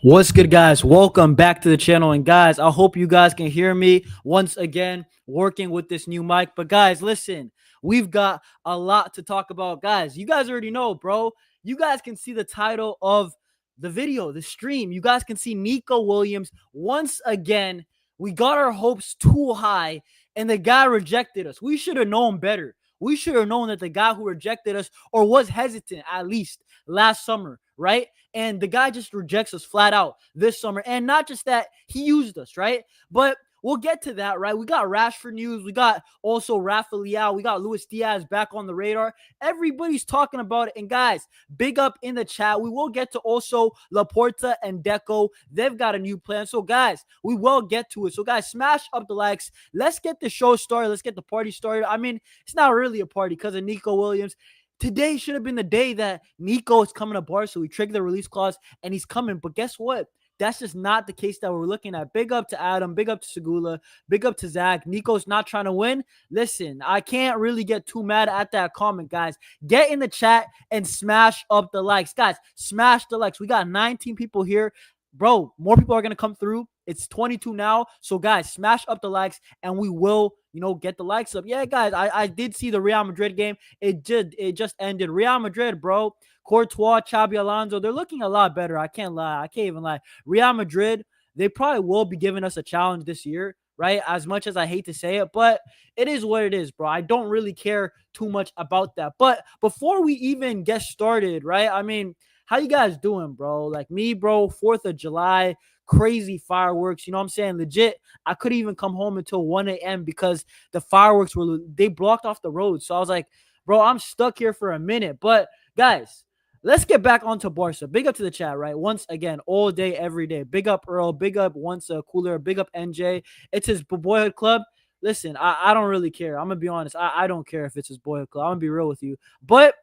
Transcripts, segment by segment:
What's good, guys? Welcome back to the channel. And guys, I hope you guys can hear me once again working with this new mic. But guys, listen, we've got a lot to talk about. Guys, you guys already know, bro. You guys can see the title of the video, the stream. You guys can see Nico Williams once again. We got our hopes too high, and the guy rejected us. We should have known better. We should have known that the guy who rejected us, or was hesitant at least last summer, right? And the guy just rejects us flat out this summer. And not just that, he used us, right? But we'll get to that, right? We got Rashford news. We got also Rafa, Leao. We got Diaz back on the radar. Everybody's talking about it. And guys, big up in the chat. We will get to also Laporta and Deco. They've got a new plan. So guys, we will get to it. So guys, smash up the likes. Let's get the show started. Let's get the party started. I mean, it's not really a party because of Nico Williams. Today should have been the day that Nico is coming to Barca. So we triggered the release clause and he's coming. But guess what? That's just not the case that we're looking at. Big up to Adam. Big up to Segula. Big up to Zach. Nico's not trying to win. Listen, I can't really get too mad at that comment, guys. Get in the chat and smash up the likes. Guys, smash the likes. We got 19 people here. Bro, more people are going to come through. It's 22 now. So, guys, smash up the likes and we will, get the likes up. Yeah, guys, I did see the Real Madrid game. It just ended. Real Madrid, bro. Courtois, Xabi Alonso, they're looking a lot better. I can't lie. I can't even lie. Real Madrid, they probably will be giving us a challenge this year, right? As much as I hate to say it, but it is what it is, bro. I don't really care too much about that. But before we even get started, right? I mean, how you guys doing, bro? Like me, bro, 4th of July, crazy fireworks. You know what I'm saying? Legit, I couldn't even come home until 1 a.m. because the fireworks they blocked off the road. So I was like, bro, I'm stuck here for a minute. But guys, let's get back onto Barca. Big up to the chat, right? Once again, all day, every day. Big up Earl. Big up Cooler. Big up NJ. It's his boyhood club. Listen, I don't really care. I'm going to be honest. I don't care if it's his boyhood club. I'm going to be real with you. But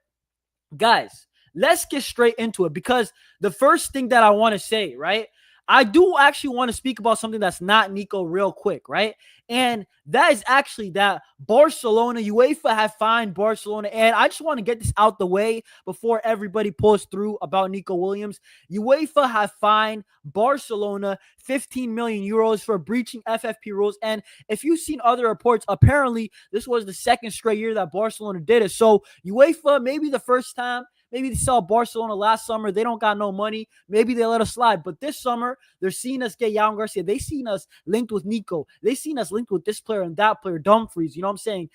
guys, let's get straight into it because the first thing that I want to say, right? I do actually want to speak about something that's not Nico real quick, right? And that is actually that Barcelona, UEFA have fined Barcelona. And I just want to get this out the way before everybody pulls through about Nico Williams. UEFA have fined Barcelona 15 million euros for breaching FFP rules. And if you've seen other reports, apparently this was the second straight year that Barcelona did it. So UEFA, maybe the first time, maybe they saw Barcelona last summer. They don't got no money. Maybe they let us slide. But this summer, they're seeing us get Yamal Garcia. They seen us linked with Nico. They seen us linked with this player and that player, Dumfries. You know what I'm saying?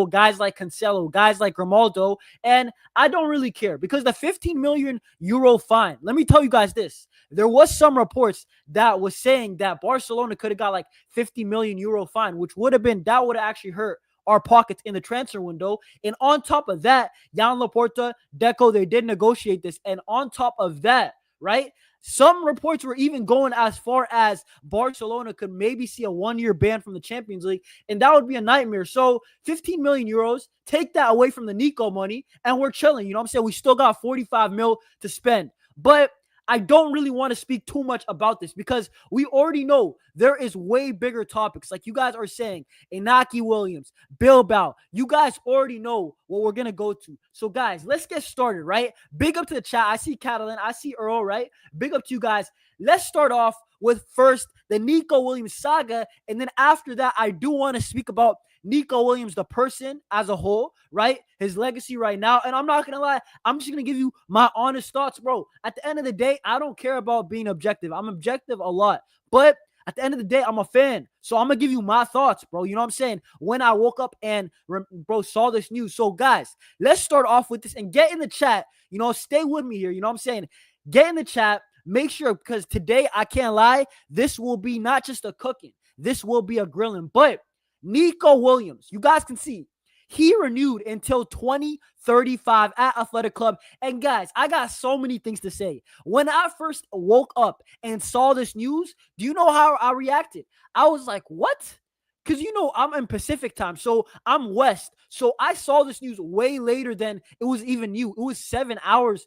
Guys like Cancelo, guys like Grimaldo. And I don't really care because the 15 million euro fine, let me tell you guys this. There was some reports that was saying that Barcelona could have got like 50 million euro fine, which would have actually hurt our pockets in the transfer window. And on top of that, Jan Laporta, Deco, they did negotiate this. And on top of that, right, some reports were even going as far as Barcelona could maybe see a 1-year ban from the Champions League, and that would be a nightmare. So 15 million euros, take that away from the Nico money, and we're chilling. You know what I'm saying? We still got 45 mil to spend. But I don't really want to speak too much about this because we already know there is way bigger topics. Like you guys are saying, Inaki Williams, Bilbao. You guys already know what we're going to go to. So guys, let's get started, right? Big up to the chat. I see Catalan. I see Earl, right? Big up to you guys. Let's start off with first the Nico Williams saga. And then after that, I do want to speak about Nico Williams, the person as a whole, right? His legacy right now. And I'm not going to lie. I'm just going to give you my honest thoughts, bro. At the end of the day, I don't care about being objective. I'm objective a lot. But at the end of the day, I'm a fan. So I'm going to give you my thoughts, bro. You know what I'm saying? When I woke up and, bro, saw this news. So, guys, let's start off with this and get in the chat. Stay with me here. You know what I'm saying? Get in the chat. Make sure, because today, I can't lie, this will be not just a cooking. This will be a grilling. But Nico Williams, you guys can see, he renewed until 2035 at Athletic Club. And guys, I got so many things to say. When I first woke up and saw this news, do you know how I reacted? I was like, what? Because, I'm in Pacific time, so I'm West. So I saw this news way later than it was even you. It was 7 hours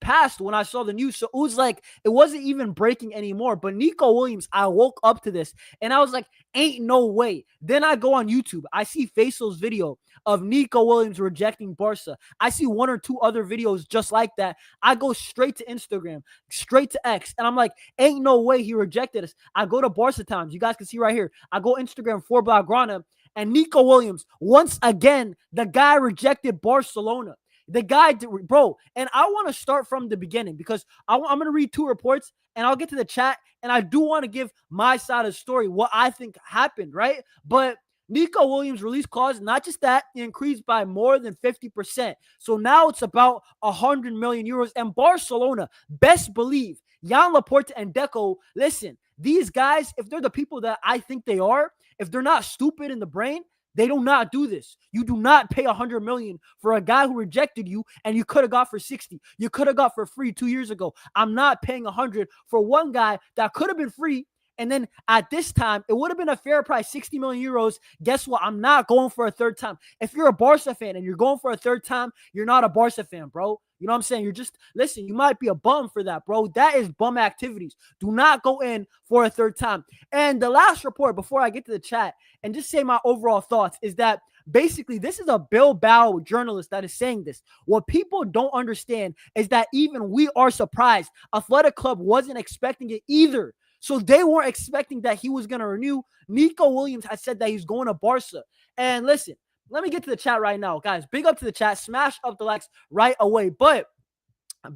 passed when I saw the news. So it was like, it wasn't even breaking anymore. But Nico Williams, I woke up to this and I was like, ain't no way. Then I go on YouTube. I see Faysal's video of Nico Williams rejecting Barca. I see one or two other videos just like that. I go straight to Instagram, straight to X, and I'm like, ain't no way he rejected us. I go to Barca Times. You guys can see right here. I go Instagram for Blaugrana, and Nico Williams, once again, the guy rejected Barcelona. The guy, bro, and I want to start from the beginning because I'm going to read two reports and I'll get to the chat. And I do want to give my side of the story, what I think happened, right? But Nico Williams' release clause, not just that, it increased by more than 50%. So now it's about 100 million euros. And Barcelona, best believe, Joan, Laporta, and Deco, listen, these guys, if they're the people that I think they are, if they're not stupid in the brain, they do not do this. You do not pay 100 million for a guy who rejected you and you could have got for 60. You could have got for free 2 years ago. I'm not paying 100 for one guy that could have been free. And then at this time, it would have been a fair price, 60 million euros. Guess what? I'm not going for a third time. If you're a Barca fan and you're going for a third time, you're not a Barca fan, bro. You know what I'm saying? You're just, listen, you might be a bum for that, bro. That is bum activities. Do not go in for a third time. And the last report, before I get to the chat and just say my overall thoughts, is that basically this is a Bilbao journalist that is saying this. What people don't understand is that even we are surprised. Athletic Club wasn't expecting it either. So they weren't expecting that he was going to renew. Nico Williams has said that he's going to Barca. And listen, let me get to the chat right now. Guys, big up to the chat. Smash up the likes right away. But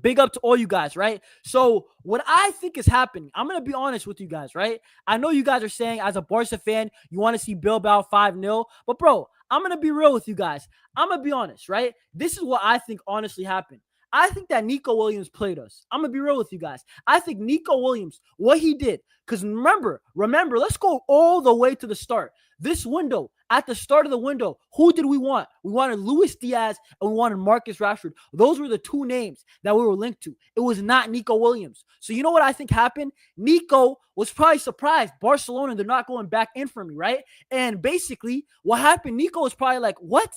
big up to all you guys, right? So what I think is happening, I'm going to be honest with you guys, right? I know you guys are saying as a Barca fan, you want to see Bilbao 5-0. But bro, I'm going to be real with you guys. I'm going to be honest, right? This is what I think honestly happened. I think that Nico Williams played us. I'm going to be real with you guys. I think Nico Williams, what he did, because remember, let's go all the way to the start. This window, at the start of the window, who did we want? We wanted Luis Diaz and we wanted Marcus Rashford. Those were the two names that we were linked to. It was not Nico Williams. So you know what I think happened? Nico was probably surprised. Barcelona, they're not going back in for me, right? And basically, what happened, Nico was probably like, what?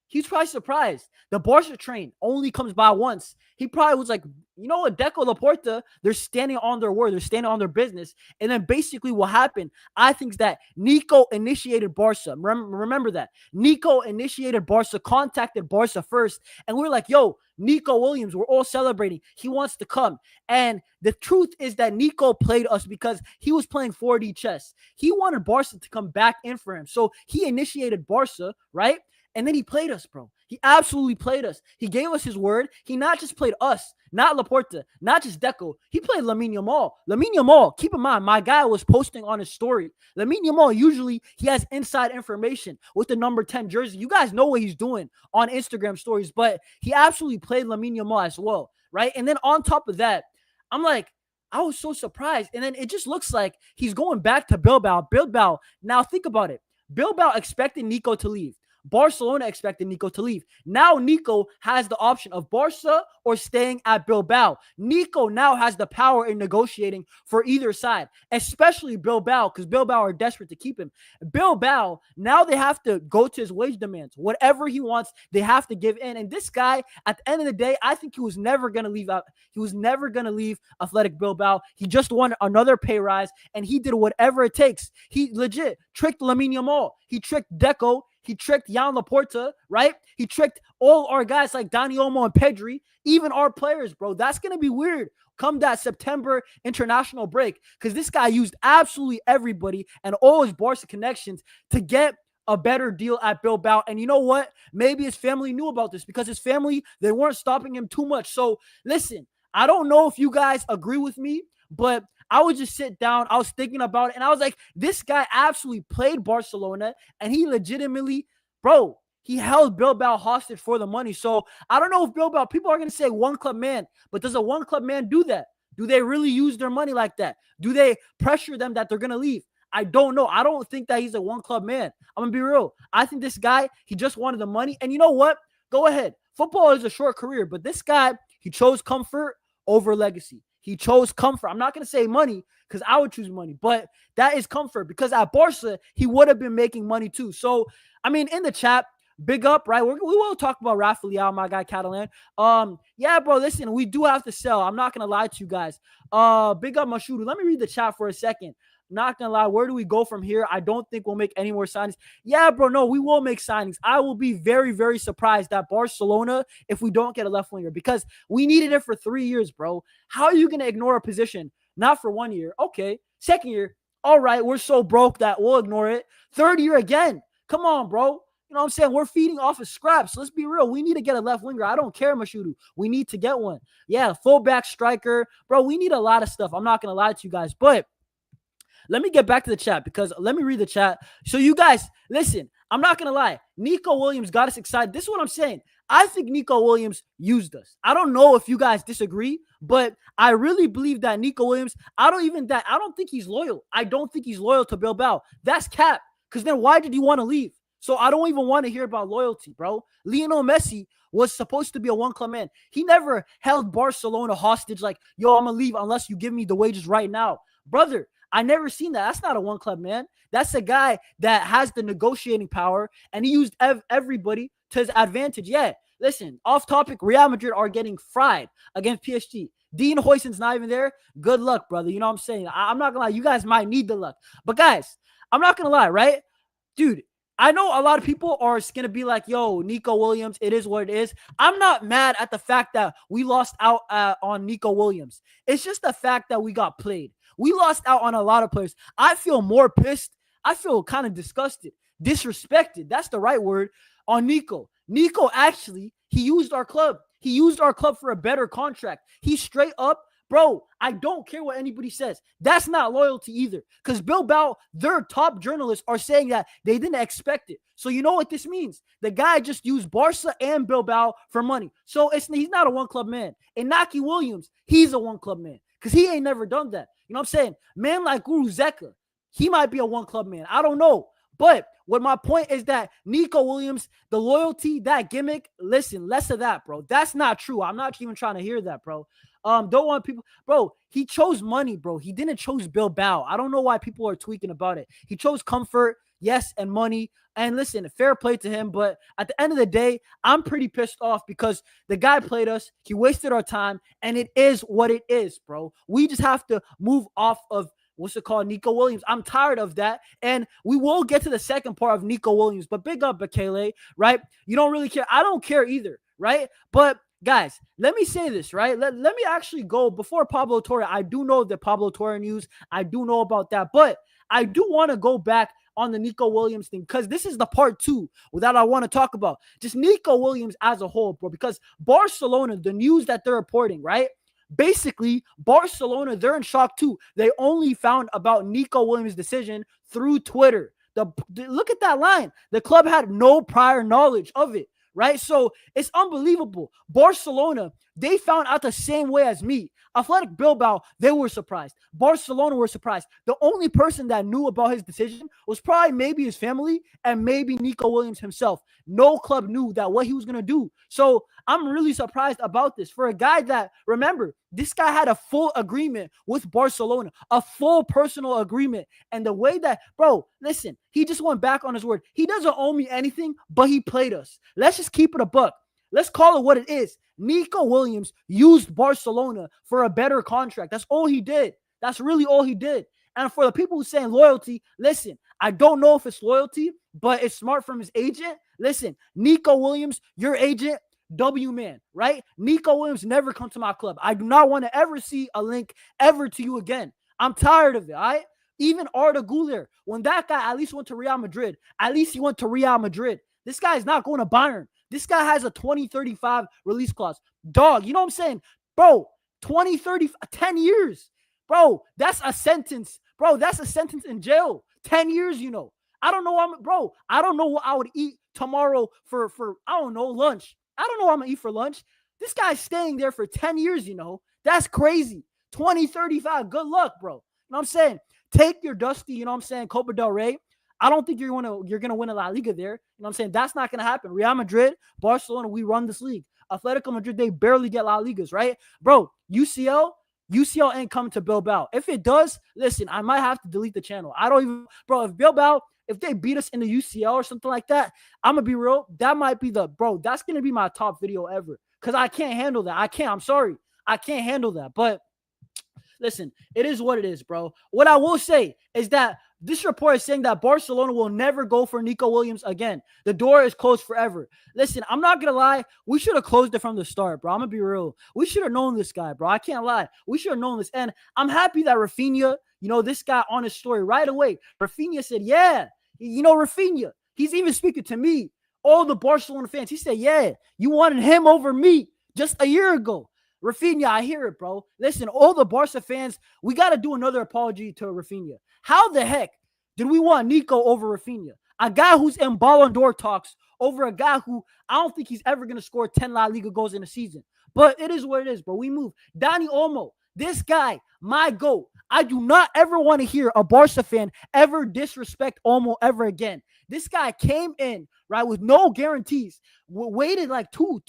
He's probably surprised. The Barca train only comes by once. He probably was like, you know what, Deco, Laporta, they're standing on their word. They're standing on their business. And then basically what happened, I think, is that Nico initiated Barca. Remember that. Nico initiated Barca, contacted Barca first. And we were like, yo, Nico Williams, we're all celebrating. He wants to come. And the truth is that Nico played us because he was playing 4D chess. He wanted Barca to come back in for him. So he initiated Barca, right? And then he played us, bro. He absolutely played us. He gave us his word. He not just played us, not Laporta, not just Deco. He played Lamine Yamal. Lamine Yamal, keep in mind, my guy was posting on his story. Lamine Yamal, usually he has inside information with the number 10 jersey. You guys know what he's doing on Instagram stories, but he absolutely played Lamine Yamal as well, right? And then on top of that, I'm like, I was so surprised. And then it just looks like he's going back to Bilbao. Bilbao, now think about it. Bilbao expected Nico to leave. Barcelona expected Nico to leave. Now Nico has the option of Barca or staying at Bilbao. Nico now has the power in negotiating for either side, especially Bilbao, because Bilbao are desperate to keep him. Bilbao, now they have to go to his wage demands. Whatever he wants, they have to give in. And this guy, at the end of the day, I think he was never going to leave out. He was never going to leave Athletic Bilbao. He just wanted another pay rise, and he did whatever it takes. He legit tricked Lamine Yamal. He tricked Deco. He tricked Joan Laporta, right? He tricked all our guys like Dani Olmo and Pedri, even our players, bro. That's going to be weird come that September international break because this guy used absolutely everybody and all his Barca connections to get a better deal at Bilbao. And you know what? Maybe his family knew about this because his family, they weren't stopping him too much. So listen, I don't know if you guys agree with me, but I would just sit down. I was thinking about it, and I was like, this guy absolutely played Barcelona, and he legitimately, bro, he held Bilbao hostage for the money. So I don't know if Bilbao, people are going to say one club man, but does a one club man do that? Do they really use their money like that? Do they pressure them that they're going to leave? I don't know. I don't think that he's a one club man. I'm going to be real. I think this guy, he just wanted the money. And you know what? Go ahead. Football is a short career, but this guy, he chose comfort over legacy. He chose comfort. I'm not going to say money because I would choose money, but that is comfort because at Barca, he would have been making money too. So, I mean, in the chat, Big up, right? We will talk about Rafa, Leao, my guy Catalan. Yeah, bro. Listen, we do have to sell. I'm not gonna lie to you guys. Big up Mashudu. Let me read the chat for a second. Not gonna lie, where do we go from here? I don't think we'll make any more signings. Yeah, bro. No, we will make signings. I will be very, very surprised at Barcelona if we don't get a left winger because we needed it for 3 years, bro. How are you gonna ignore a position? Not for 1 year. Okay. Second year, all right, we're so broke that we'll ignore it. Third year again. Come on, bro. You know what I'm saying? We're feeding off of scraps. Let's be real. We need to get a left winger. I don't care, Mashudu. We need to get one. Yeah, fullback, striker. Bro, we need a lot of stuff. I'm not going to lie to you guys. But let me get back to the chat because let me read the chat. So you guys, listen, I'm not going to lie. Nico Williams got us excited. This is what I'm saying. I think Nico Williams used us. I don't know if you guys disagree, but I really believe that Nico Williams, I don't think he's loyal. I don't think he's loyal to Bilbao. That's cap. Because then why did you want to leave? So I don't even want to hear about loyalty, bro. Lionel Messi was supposed to be a one-club man. He never held Barcelona hostage like, yo, I'm going to leave unless you give me the wages right now. Brother, I never seen that. That's not a one-club man. That's a guy that has the negotiating power, and he used everybody to his advantage. Yeah, listen, off topic, Real Madrid are getting fried against PSG. Dean Huijsen's not even there. Good luck, brother. You know what I'm saying? I'm not going to lie. You guys might need the luck. But guys, I'm not going to lie, right? Dude, I know a lot of people are going to be like, yo, Nico Williams, it is what it is. I'm not mad at the fact that we lost out on Nico Williams. It's just the fact that we got played. We lost out on a lot of players. I feel more pissed. I feel kind of disgusted, disrespected. That's the right word on Nico. Nico, actually, he used our club. He used our club for a better contract. He straight up, bro, I don't care what anybody says. That's not loyalty either. Because Bilbao, their top journalists are saying that they didn't expect it. So you know what this means? The guy just used Barca and Bilbao for money. So he's not a one-club man. Inaki Williams, he's a one-club man. Because he ain't never done that. You know what I'm saying? Man like Guru Zeka, he might be a one-club man. I don't know. But what my point is that Nico Williams, the loyalty, that gimmick, listen, less of that, bro. That's not true. I'm not even trying to hear that, bro. Don't want people, bro. He chose money, bro. He didn't choose Bilbao. I don't know why people are tweaking about it. He chose comfort, yes, and money. And listen, fair play to him. But at the end of the day, I'm pretty pissed off because the guy played us. He wasted our time, and it is what it is, bro. We just have to move off of what's it called, Nico Williams. I'm tired of that. And we will get to the second part of Nico Williams. But big up Bekele, right? You don't really care. I don't care either, right? But guys, let me say this, right? Let me actually go before Pablo Torre. I do know the Pablo Torre news. I do know about that. But I do want to go back on the Nico Williams thing because this is the part 2 that I want to talk about. Just Nico Williams as a whole, bro. Because Barcelona, the news that they're reporting, right? Basically, Barcelona, they're in shock too. They only found about Nico Williams' decision through Twitter. Look at that line. The club had no prior knowledge of it, right? So it's unbelievable. Barcelona, they found out the same way as me. Athletic Bilbao, they were surprised. Barcelona were surprised. The only person that knew about his decision was probably maybe his family and maybe Nico Williams himself. No club knew that what he was going to do. So I'm really surprised about this. For a guy that, remember, this guy had a full agreement with Barcelona, a full personal agreement. And the way that, bro, listen, he just went back on his word. He doesn't owe me anything, but he played us. Let's just keep it a buck. Let's call it what it is. Nico Williams used Barcelona for a better contract. That's all he did. That's really all he did. And for the people who saying loyalty, listen, I don't know if it's loyalty, but it's smart from his agent. Listen, Nico Williams, your agent, W man, right? Nico Williams never come to my club. I do not want to ever see a link ever to you again. I'm tired of it, all right? Even Arda Güler, when that guy at least went to Real Madrid, at least he went to Real Madrid. This guy is not going to Bayern. This guy has a 2035 release clause. Dog, you know what I'm saying? Bro, 2030, 10 years. Bro, that's a sentence. Bro, that's a sentence in jail. 10 years, you know. I don't know. I don't know what I would eat tomorrow for I don't know, lunch. I don't know what I'm going to eat for lunch. This guy's staying there for 10 years, you know. That's crazy. 2035. Good luck, bro. You know what I'm saying? Take your dusty, you know what I'm saying, Copa del Rey. I don't think you're gonna win a La Liga there. You know what I'm saying? That's not gonna happen. Real Madrid, Barcelona, we run this league. Atletico Madrid, they barely get La Ligas, right? Bro, UCL ain't coming to Bilbao. If it does, listen, I might have to delete the channel. I don't even, bro, if Bilbao, if they beat us in the UCL or something like that, I'm going to be real. That might be that's going to be my top video ever because I can't handle that. I'm sorry. I can't handle that. But listen, it is what it is, bro. What I will say is that this report is saying that Barcelona will never go for Nico Williams again. The door is closed forever. Listen, I'm not going to lie. We should have closed it from the start, bro. I'm going to be real. We should have known this guy, bro. I can't lie. We should have known this. And I'm happy that Rafinha, this guy on his story right away, Rafinha said, yeah, Rafinha, he's even speaking to me, all the Barcelona fans. He said, yeah, you wanted him over me just a year ago. Rafinha, I hear it, bro. Listen, all the Barca fans, we got to do another apology to Rafinha. How the heck did we want Nico over Rafinha? A guy who's in Ballon d'Or talks over a guy who I don't think he's ever going to score 10 La Liga goals in a season. But it is what it is, bro. We move. Dani Olmo, this guy, my GOAT. I do not ever want to hear a Barca fan ever disrespect Olmo ever again. This guy came in, right, with no guarantees, waited like two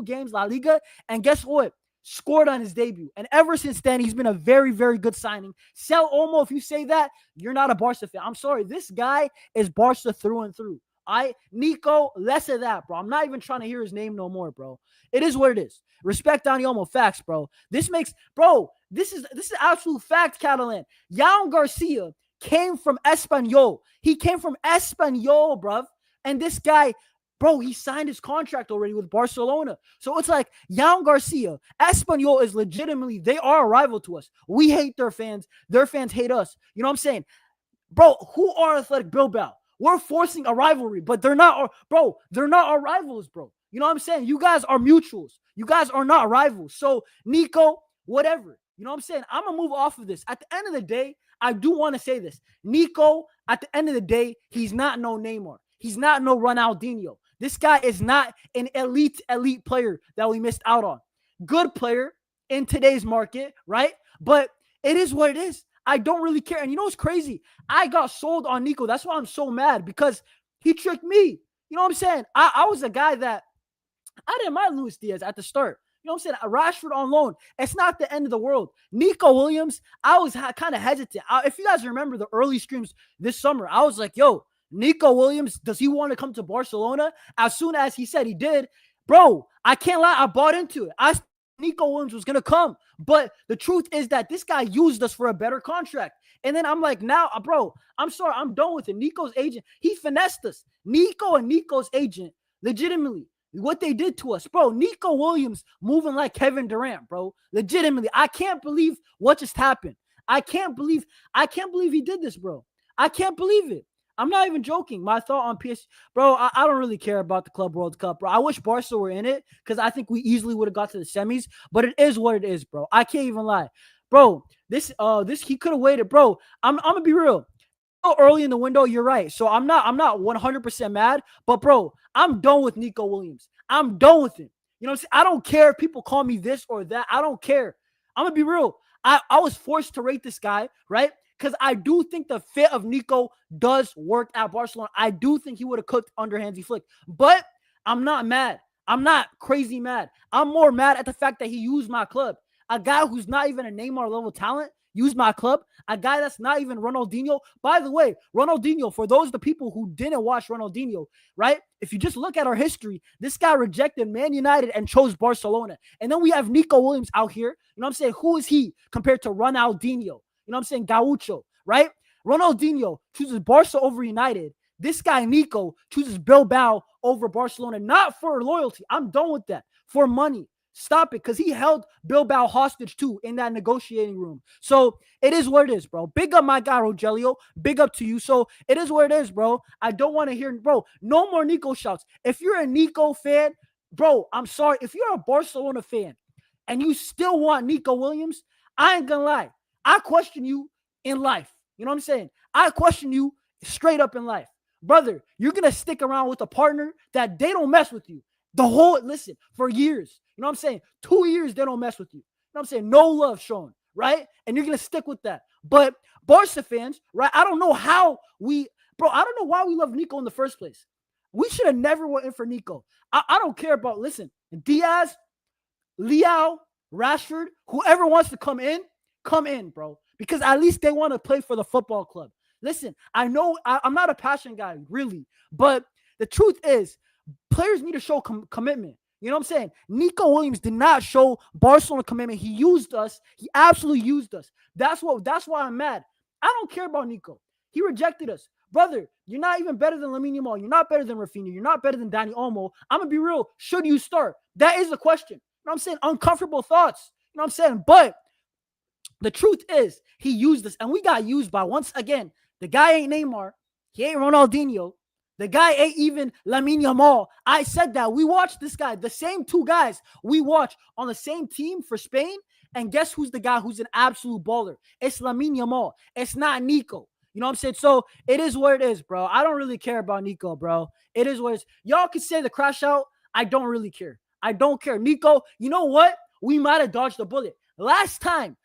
games La Liga, and guess what? Scored on his debut. And ever since then, he's been a very, very good signing. Sell Olmo, if you say that, you're not a Barca fan. I'm sorry. This guy is Barca through and through. Nico, less of that, bro. I'm not even trying to hear his name no more, bro. It is what it is. Respect Dani Olmo. Facts, bro. This is absolute fact, Catalan. Yamal Garcia came from Espanyol. He came from Espanyol, bruv. And this guy, bro, he signed his contract already with Barcelona. So it's like Yamal Garcia, Espanyol is legitimately, they are a rival to us. We hate their fans. Their fans hate us. You know what I'm saying? Bro, who are Athletic Bilbao? We're forcing a rivalry, but they're not our rivals, bro. You know what I'm saying? You guys are mutuals. You guys are not rivals. So, Nico, whatever. You know what I'm saying? I'm going to move off of this. At the end of the day, I do want to say this. Nico, at the end of the day, he's not no Neymar. He's not no Ronaldinho. This guy is not an elite player that we missed out on. Good player in today's market, right? But it is what it is. I don't really care. And you know what's crazy? I got sold on Nico. That's why I'm so mad, because he tricked me. You know what I'm saying? I was a guy that I didn't mind Luis Diaz at the start. You know what I'm saying? Rashford on loan. It's not the end of the world. Nico Williams, I was kind of hesitant. If you guys remember the early streams this summer, I was like, yo, Nico Williams, does he want to come to Barcelona? As soon as he said he did, bro, I can't lie. I bought into it. I Nico Williams was going to come. But the truth is that this guy used us for a better contract. And then I'm like, now, bro, I'm sorry. I'm done with it. Nico's agent, he finessed us. Nico and Nico's agent, legitimately, what they did to us, bro. Nico Williams moving like Kevin Durant, bro. Legitimately, I can't believe what just happened. I can't believe he did this, bro. I can't believe it. I'm not even joking. My thought on PS, bro, I don't really care about the Club World Cup, bro. I wish Barca were in it because I think we easily would have got to the semis, but it is what it is, bro. I can't even lie. Bro, this he could have waited, bro. I'm gonna be real. Early in the window, you're right. So I'm not 100% mad, but bro, I'm done with Nico Williams. I'm done with him. You know what I'm saying? I don't care if people call me this or that. I don't care. I'm gonna be real. I was forced to rate this guy, right? Because I do think the fit of Nico does work at Barcelona. I do think he would have cooked under Hansi Flick. But I'm not mad. I'm not crazy mad. I'm more mad at the fact that he used my club. A guy who's not even a Neymar level talent used my club. A guy that's not even Ronaldinho. By the way, Ronaldinho, for those of the people who didn't watch Ronaldinho, right? If you just look at our history, this guy rejected Man United and chose Barcelona. And then we have Nico Williams out here. You know what I'm saying? Who is he compared to Ronaldinho? You know what I'm saying? Gaucho, right? Ronaldinho chooses Barca over United. This guy, Nico, chooses Bilbao over Barcelona, not for loyalty. I'm done with that. For money. Stop it, because he held Bilbao hostage too in that negotiating room. So it is what it is, bro. Big up my guy, Rogelio. Big up to you. So it is what it is, bro. I don't want to hear, bro, no more Nico shouts. If you're a Nico fan, bro, I'm sorry. If you're a Barcelona fan and you still want Nico Williams, I ain't gonna lie. I question you in life. You know what I'm saying? I question you straight up in life. Brother, you're going to stick around with a partner that they don't mess with you. Listen, for years. You know what I'm saying? 2 years, they don't mess with you. You know what I'm saying? No love shown, right? And you're going to stick with that. But Barca fans, right? I don't know why we love Nico in the first place. We should have never went in for Nico. I don't care about, listen, Diaz, Leao, Rashford, whoever wants to come in, bro. Because at least they want to play for the football club. Listen, I know I'm not a passion guy, really, but the truth is, players need to show commitment. You know what I'm saying? Nico Williams did not show Barcelona commitment. He used us. He absolutely used us. That's why I'm mad. I don't care about Nico. He rejected us. Brother, you're not even better than Lamine Yamal. You're not better than Rafinha. You're not better than Dani Olmo. I'm going to be real. Should you start? That is the question. You know what I'm saying? Uncomfortable thoughts. You know what I'm saying? But the truth is, he used us, and we got used by, once again, the guy ain't Neymar. He ain't Ronaldinho. The guy ain't even Lamine Yamal. I said that. We watched this guy, the same two guys we watch on the same team for Spain, and guess who's the guy who's an absolute baller? It's Lamine Yamal. It's not Nico. You know what I'm saying? So it is what it is, bro. I don't really care about Nico, bro. It is what it is. Y'all can say the crash out. I don't really care. I don't care. Nico, you know what? We might have dodged the bullet. Last time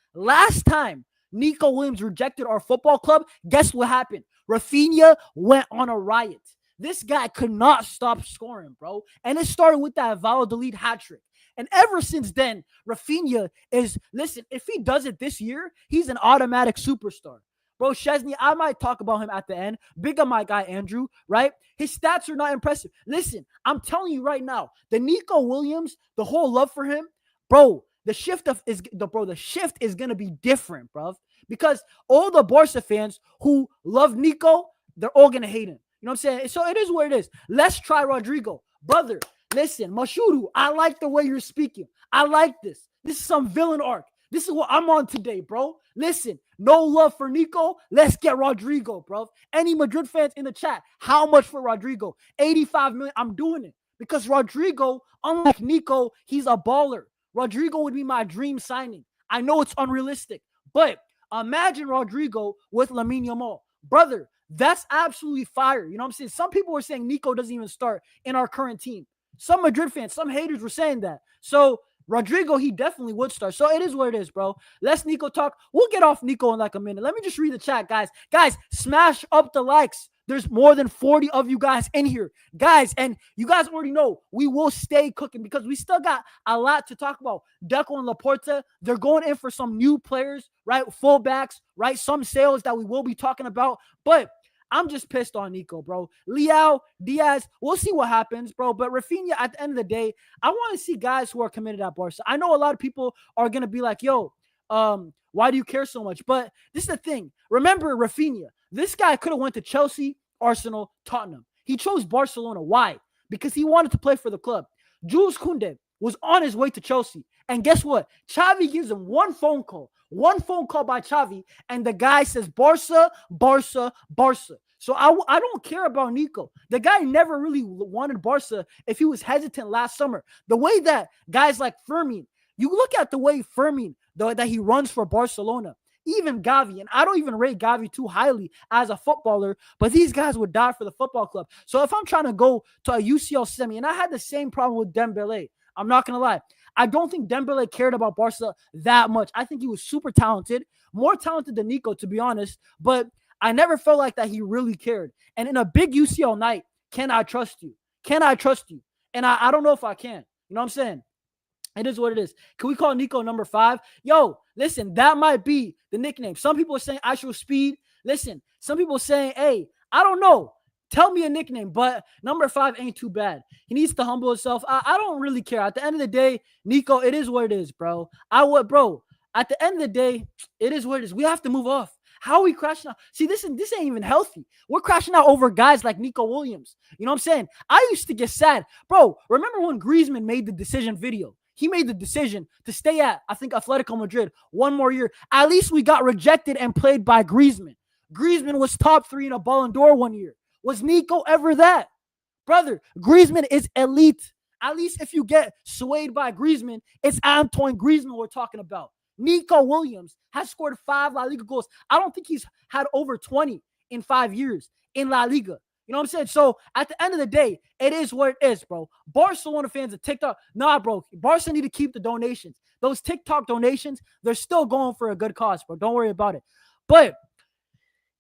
Nico Williams rejected our football club, guess what happened? Rafinha went on a riot. This guy could not stop scoring, bro. And it started with that Valladolid hat trick. And ever since then, Rafinha is, listen, if he does it this year, he's an automatic superstar. Bro, Szczesny, I might talk about him at the end. Big up my guy, Andrew, right? His stats are not impressive. Listen, I'm telling you right now, the Nico Williams, the whole love for him, bro, the shift is gonna be different, bro. Because all the Barca fans who love Nico, they're all gonna hate him. You know what I'm saying? So it is what it is. Let's try Rodrigo. Brother, listen, Mashuru, I like the way you're speaking. I like this. This is some villain arc. This is what I'm on today, bro. Listen, no love for Nico. Let's get Rodrigo, bro. Any Madrid fans in the chat, how much for Rodrigo? 85 million. I'm doing it. Because Rodrigo, unlike Nico, he's a baller. Rodrigo would be my dream signing. I know it's unrealistic, but imagine Rodrigo with Lamine Yamal. Brother, that's absolutely fire. You know what I'm saying? Some people were saying Nico doesn't even start in our current team. Some Madrid fans, some haters were saying that. So Rodrigo, he definitely would start. So it is what it is, bro. Let's Nico talk. We'll get off Nico in like a minute. Let me just read the chat, guys. Guys, smash up the likes. There's more than 40 of you guys in here. Guys, and you guys already know we will stay cooking because we still got a lot to talk about. Deco and Laporta, they're going in for some new players, right? Fullbacks, right? Some sales that we will be talking about. But I'm just pissed on Nico, bro. Leao, Diaz, we'll see what happens, bro. But Rafinha, at the end of the day, I want to see guys who are committed at Barca. I know a lot of people are going to be like, yo, why do you care so much? But this is the thing. Remember Rafinha. This guy could have went to Chelsea, Arsenal, Tottenham. He chose Barcelona. Why? Because he wanted to play for the club. Jules Koundé was on his way to Chelsea. And guess what? Xavi gives him one phone call by Xavi, and the guy says, Barca, Barca, Barca. So I don't care about Nico. The guy never really wanted Barca if he was hesitant last summer. The way that guys like Fermin, you look at the way Fermin, that he runs for Barcelona, even Gavi, and I don't even rate Gavi too highly as a footballer, but these guys would die for the football club. So if I'm trying to go to a UCL semi, and I had the same problem with Dembele, I'm not going to lie. I don't think Dembele cared about Barca that much. I think he was super talented, more talented than Nico, to be honest, but I never felt like that he really cared. And in a big UCL night, can I trust you? Can I trust you? And I don't know if I can. You know what I'm saying? It is what it is. Can we call Nico number 5? Yo, listen, that might be the nickname. Some people are saying actual speed. Listen, some people are saying, hey, I don't know. Tell me a nickname, but number 5 ain't too bad. He needs to humble himself. I don't really care. At the end of the day, Nico, it is what it is, bro. At the end of the day, it is what it is. We have to move off. How are we crashing out? See, this ain't even healthy. We're crashing out over guys like Nico Williams. You know what I'm saying? I used to get sad. Bro, remember when Griezmann made the decision video? He made the decision to stay at, I think, Atletico Madrid one more year. At least we got rejected and played by Griezmann. Griezmann was top 3 in a Ballon d'Or one year. Was Nico ever that? Brother, Griezmann is elite. At least if you get swayed by Griezmann, it's Antoine Griezmann we're talking about. Nico Williams has scored 5 La Liga goals. I don't think he's had over 20 in 5 years in La Liga. You know what I'm saying? So at the end of the day, it is what it is, bro. Barcelona fans of TikTok, nah, bro. Barca need to keep the donations. Those TikTok donations, they're still going for a good cause, bro. Don't worry about it. But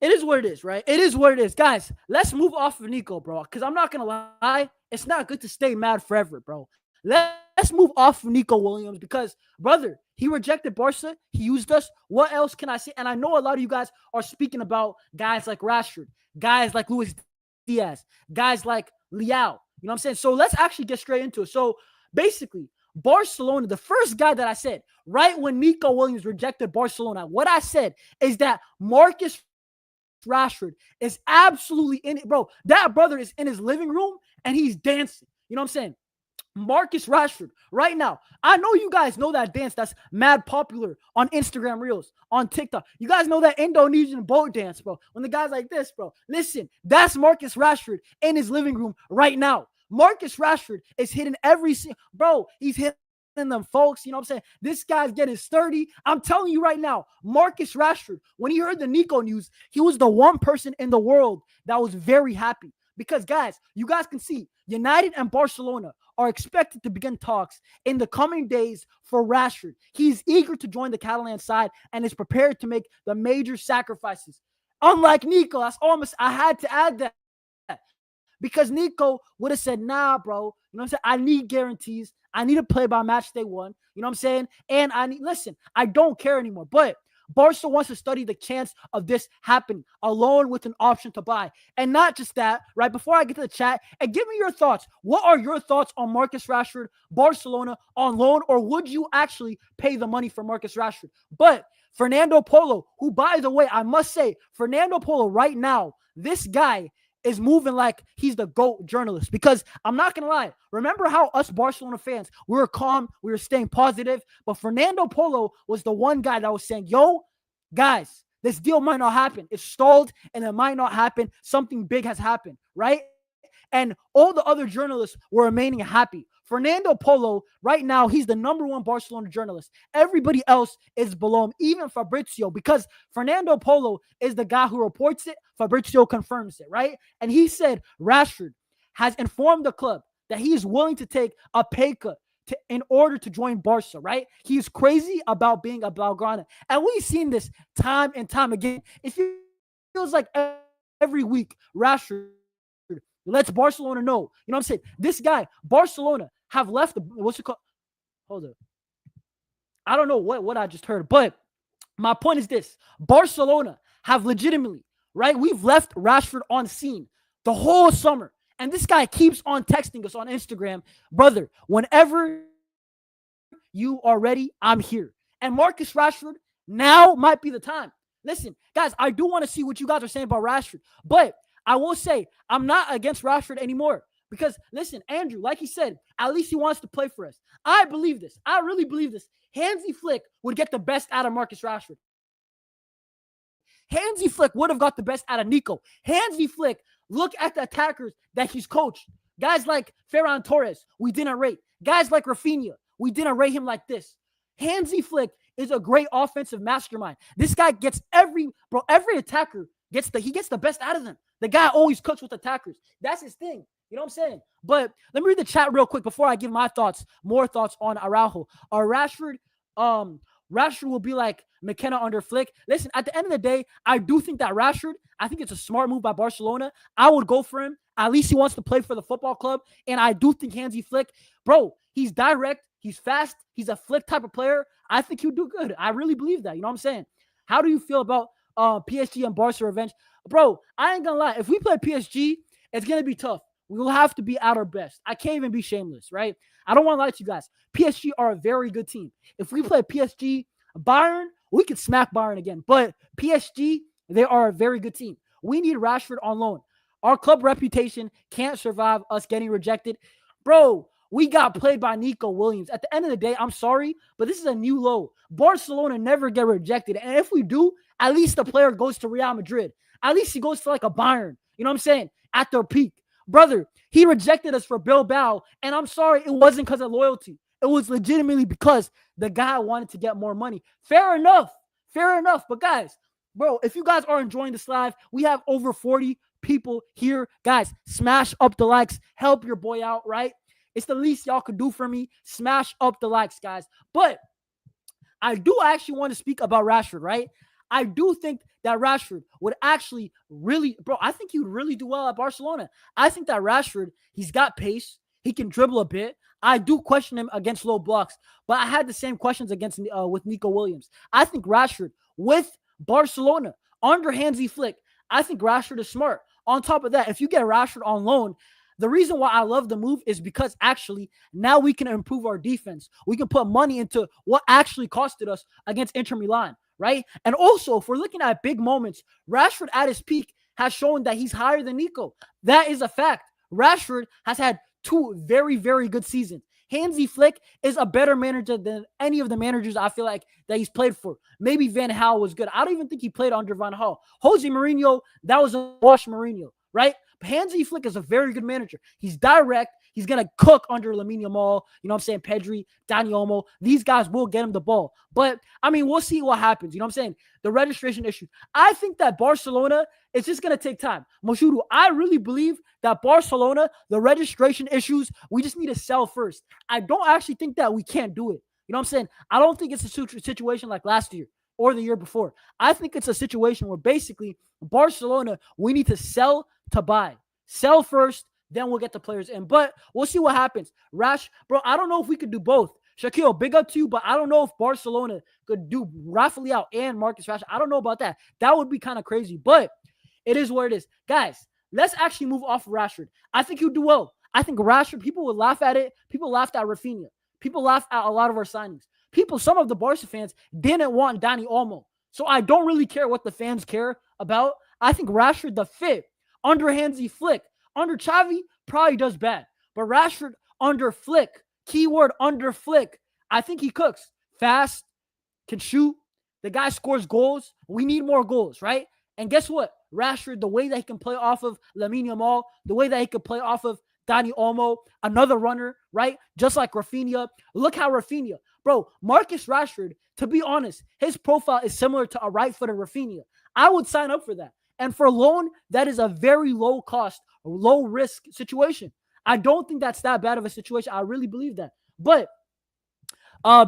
it is what it is, right? It is what it is. Guys, let's move off of Nico, bro. Because I'm not going to lie, it's not good to stay mad forever, bro. Let's move off of Nico Williams because, brother, He rejected Barca. He used us. What else can I say? And I know a lot of you guys are speaking about guys like Rashford, guys like Luis Diaz, guys like Leao. You know what I'm saying? So let's actually get straight into it. So basically, Barcelona, the first guy that I said, right when Nico Williams rejected Barcelona, what I said is that Marcus Rashford is absolutely in it. Bro, that brother is in his living room and he's dancing. You know what I'm saying? Marcus Rashford, right now. I know you guys know that dance that's mad popular on Instagram Reels, on TikTok. You guys know that Indonesian boat dance, bro. When the guy's like this, bro. Listen, that's Marcus Rashford in his living room right now. Marcus Rashford is hitting every bro, he's hitting them folks. You know what I'm saying? This guy's getting sturdy. I'm telling you right now, Marcus Rashford, when he heard the Nico news, he was the one person in the world that was very happy. Because, guys, you guys can see United and Barcelona are expected to begin talks in the coming days for Rashford. He's eager to join the Catalan side and is prepared to make the major sacrifices. Unlike Nico, I had to add that. Because Nico would have said, nah, bro. You know what I'm saying? I need guarantees. I need to play by match day one. You know what I'm saying? And listen, I don't care anymore. But Barca wants to study the chance of this happening alone with an option to buy. And not just that, right? Before I get to the chat, and give me your thoughts. What are your thoughts on Marcus Rashford, Barcelona on loan, or would you actually pay the money for Marcus Rashford? But Fernando Polo, who, by the way, I must say, Fernando Polo right now, this guy is moving like he's the GOAT journalist. Because I'm not going to lie. Remember how us Barcelona fans, we were calm, we were staying positive. But Fernando Polo was the one guy that was saying, yo, guys, this deal might not happen. It's stalled and it might not happen. Something big has happened, right? And all the other journalists were remaining happy. Fernando Polo, right now, he's the number one Barcelona journalist. Everybody else is below him, even Fabrizio, because Fernando Polo is the guy who reports it. Fabrizio confirms it, right? And he said Rashford has informed the club that he is willing to take a pay cut in order to join Barca, right? He's crazy about being a Blaugrana. And we've seen this time and time again. It feels like every week, Rashford lets Barcelona know. You know what I'm saying? This guy, Barcelona, have left the, what's it called? Hold up. I don't know what I just heard, but my point is this. Barcelona have legitimately, right? We've left Rashford on scene the whole summer. And this guy keeps on texting us on Instagram, brother, whenever you are ready, I'm here. And Marcus Rashford, now might be the time. Listen, guys, I do want to see what you guys are saying about Rashford, but I will say I'm not against Rashford anymore. Because, listen, Andrew, like he said, at least he wants to play for us. I believe this. I really believe this. Hansi Flick would get the best out of Marcus Rashford. Hansi Flick would have got the best out of Nico. Hansi Flick, look at the attackers that he's coached. Guys like Ferran Torres, we didn't rate. Guys like Rafinha, we didn't rate him like this. Hansi Flick is a great offensive mastermind. This guy gets every attacker gets the best out of them. The guy always cooks with attackers. That's his thing. You know what I'm saying? But let me read the chat real quick before I give my thoughts, more thoughts on Araujo. Rashford will be like McKenna under Flick. Listen, at the end of the day, I do think that Rashford, I think it's a smart move by Barcelona. I would go for him. At least he wants to play for the football club. And I do think Hansi Flick, bro, he's direct, he's fast, he's a Flick type of player. I think he'll do good. I really believe that. You know what I'm saying? How do you feel about PSG and Barca revenge? Bro, I ain't gonna lie. If we play PSG, it's gonna be tough. We will have to be at our best. I can't even be shameless, right? I don't want to lie to you guys. PSG are a very good team. If we play PSG, Bayern, we could smack Bayern again. But PSG, they are a very good team. We need Rashford on loan. Our club reputation can't survive us getting rejected. Bro, we got played by Nico Williams. At the end of the day, I'm sorry, but this is a new low. Barcelona never get rejected. And if we do, at least the player goes to Real Madrid. At least he goes to like a Bayern. You know what I'm saying? At their peak. Brother, he rejected us for Bilbao, and I'm sorry, it wasn't because of loyalty. It was legitimately because the guy wanted to get more money. Fair enough. But guys, bro, if you guys are enjoying this live, we have over 40 people here. Guys, smash up the likes. Help your boy out, right? It's the least y'all could do for me. Smash up the likes, guys. But I do actually want to speak about Rashford, right? I do think that Rashford would actually really, bro, I think he would really do well at Barcelona. I think that Rashford, he's got pace. He can dribble a bit. I do question him against low blocks, but I had the same questions against with Nico Williams. I think Rashford with Barcelona under Hansi Flick, I think Rashford is smart. On top of that, if you get Rashford on loan, the reason why I love the move is because actually now we can improve our defense. We can put money into what actually costed us against Inter Milan, right? And also, if we're looking at big moments, Rashford at his peak has shown that he's higher than Nico. That is a fact. Rashford has had two very, very good seasons. Hansi Flick is a better manager than any of the managers I feel like that he's played for. Maybe Van Gaal was good. I don't even think he played under Van Gaal. Jose Mourinho, that was a wash Mourinho, right? But Hansi Flick is a very good manager. He's direct. He's going to cook under Lamine Yamal. You know what I'm saying? Pedri, Dani Olmo. These guys will get him the ball. But, I mean, we'll see what happens. You know what I'm saying? The registration issue. I think that Barcelona is just going to take time. Moshudu, I really believe that Barcelona, the registration issues, we just need to sell first. I don't actually think that we can't do it. You know what I'm saying? I don't think it's a situation like last year or the year before. I think it's a situation where basically Barcelona, we need to sell to buy. Sell first, then we'll get the players in. But we'll see what happens. Bro, I don't know if we could do both. Shaquille, big up to you, but I don't know if Barcelona could do Rafa Leao and Marcus Rashford. I don't know about that. That would be kind of crazy, but it is what it is. Guys, let's actually move off of Rashford. I think he'll do well. I think Rashford, people would laugh at it. People laughed at Rafinha. People laughed at a lot of our signings. Some of the Barca fans didn't want Dani Olmo. So I don't really care what the fans care about. I think Rashford, the fit, under Hansi Flick, under Xavi, probably does bad. But Rashford under Flick, keyword under Flick, I think he cooks. Fast, can shoot. The guy scores goals. We need more goals, right? And guess what? Rashford, the way that he can play off of Lamine Yamal, the way that he can play off of Dani Olmo, another runner, right? Just like Rafinha. Look how Rafinha. Bro, Marcus Rashford, to be honest, his profile is similar to a right-footed Rafinha. I would sign up for that. And for loan, that is a very low-cost, low-risk situation. I don't think that's that bad of a situation. I really believe that. But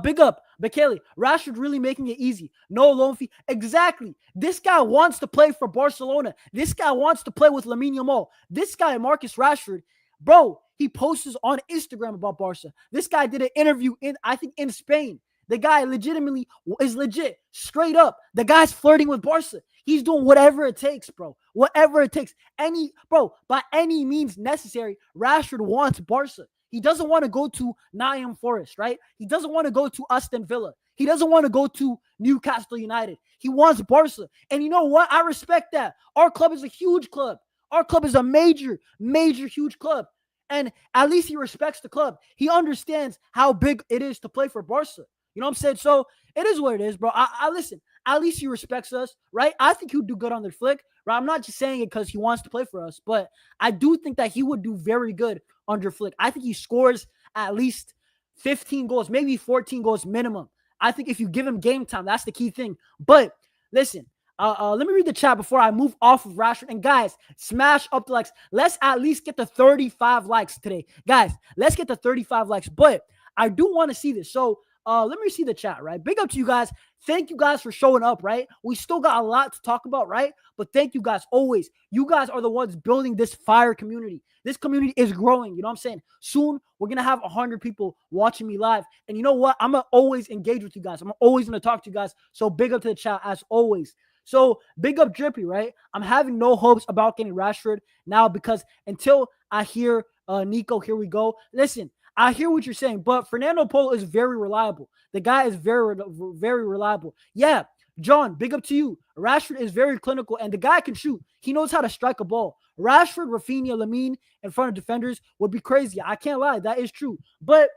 big up, Bekele. Rashford really making it easy. No loan fee. Exactly. This guy wants to play for Barcelona. This guy wants to play with Lamine Yamal. This guy, Marcus Rashford, bro, he posts on Instagram about Barca. This guy did an interview I think in Spain. The guy legitimately is legit, straight up. The guy's flirting with Barca. He's doing whatever it takes, bro. Whatever it takes. By any means necessary, Rashford wants Barca. He doesn't want to go to Nottingham Forest, right? He doesn't want to go to Aston Villa. He doesn't want to go to Newcastle United. He wants Barca. And you know what? I respect that. Our club is a huge club. Our club is a major, huge club. And at least he respects the club. He understands how big it is to play for Barca. You know what I'm saying? So it is what it is, bro. I listen. At least he respects us, right? I think he'll do good on the Flick, right? I'm not just saying it because he wants to play for us, but I do think that he would do very good under Flick. I think he scores at least 15 goals, maybe 14 goals minimum. I think if you give him game time, that's the key thing. But listen, let me read the chat before I move off of Rashford. And guys, smash up the likes. Let's at least get the 35 likes today. Guys, let's get the 35 likes. But I do want to see this. So let me see the chat, right? Big up to you guys. Thank you guys for showing up, right? We still got a lot to talk about, right? But thank you guys always. You guys are the ones building this fire community. This community is growing. You know what I'm saying? Soon, we're going to have 100 people watching me live. And you know what? I'm going to always engage with you guys. I'm always going to talk to you guys. So big up to the chat as always. So big up Drippy, right? I'm having no hopes about getting Rashford now because until I hear Nico, here we go. Listen, I hear what you're saying, but Fernando Polo is very reliable. The guy is very, very reliable. Yeah, Joan, big up to you. Rashford is very clinical, and the guy can shoot. He knows how to strike a ball. Rashford, Rafinha, Lamine in front of defenders would be crazy. I can't lie. That is true. But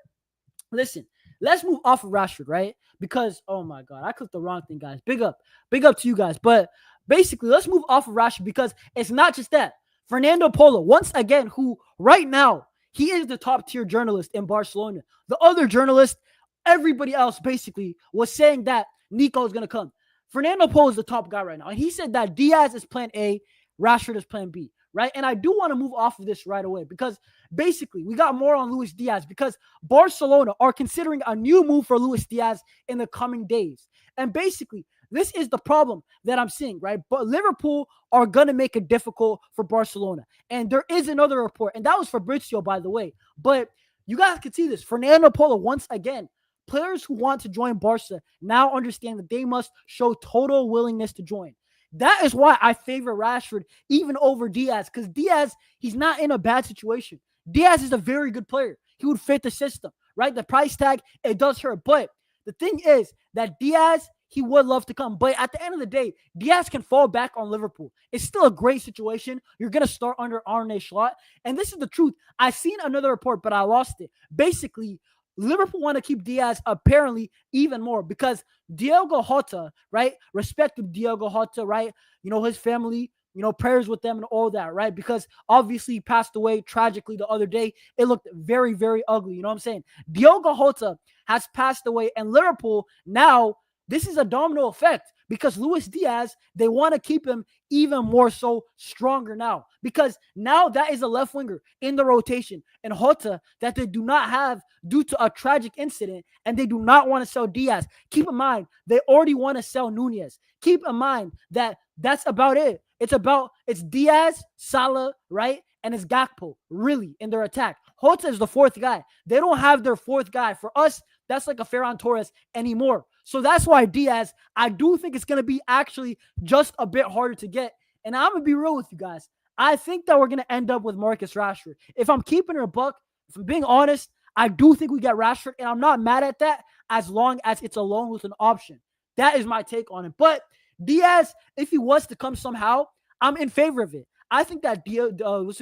listen, let's move off of Rashford, right? Because, oh my God, I clicked the wrong thing, guys. Big up to you guys. But basically, let's move off of Rashford because it's not just that. Fernando Polo, once again, who right now, he is the top tier journalist in Barcelona. The other journalist, everybody else basically was saying that Nico is going to come. Fernando Polo is the top guy right now. And he said that Diaz is plan A, Rashford is plan B, right? And I do want to move off of this right away because basically we got more on Luis Diaz because Barcelona are considering a new move for Luis Diaz in the coming days. And basically This is the problem that I'm seeing, right? But Liverpool are going to make it difficult for Barcelona. And there is another report, and that was Fabrizio, by the way. But you guys can see this. Fernando Polo, once again, players who want to join Barca now understand that they must show total willingness to join. That is why I favor Rashford even over Diaz, because Diaz, he's not in a bad situation. Diaz is a very good player. He would fit the system, right? The price tag, it does hurt. But the thing is that Diaz, he would love to come. But at the end of the day, Diaz can fall back on Liverpool. It's still a great situation. You're going to start under Arne Slot. And this is the truth. I seen another report, but I lost it. Basically, Liverpool want to keep Diaz apparently even more because Diogo Jota, right? Respect to Diogo Jota, right? You know, his family, you know, prayers with them and all that, right? Because obviously he passed away tragically the other day. It looked very, very ugly. You know what I'm saying? Diogo Jota has passed away, and Liverpool now, this is a domino effect because Luis Diaz, they want to keep him even more so stronger now because now that is a left winger in the rotation and Jota that they do not have due to a tragic incident, and they do not want to sell Diaz. Keep in mind, they already want to sell Nunez. Keep in mind that that's about it. It's Diaz, Salah, right? And it's Gakpo, really, in their attack. Jota is the fourth guy. They don't have their fourth guy. For us, that's like a Ferran Torres anymore. So that's why Diaz, I do think it's going to be actually just a bit harder to get. And I'm going to be real with you guys. I think that we're going to end up with Marcus Rashford. If I'm keeping it a buck, if I'm being honest, I do think we get Rashford, and I'm not mad at that as long as it's a loan with an option. That is my take on it. But Diaz, if he was to come somehow, I'm in favor of it. I think that Diogo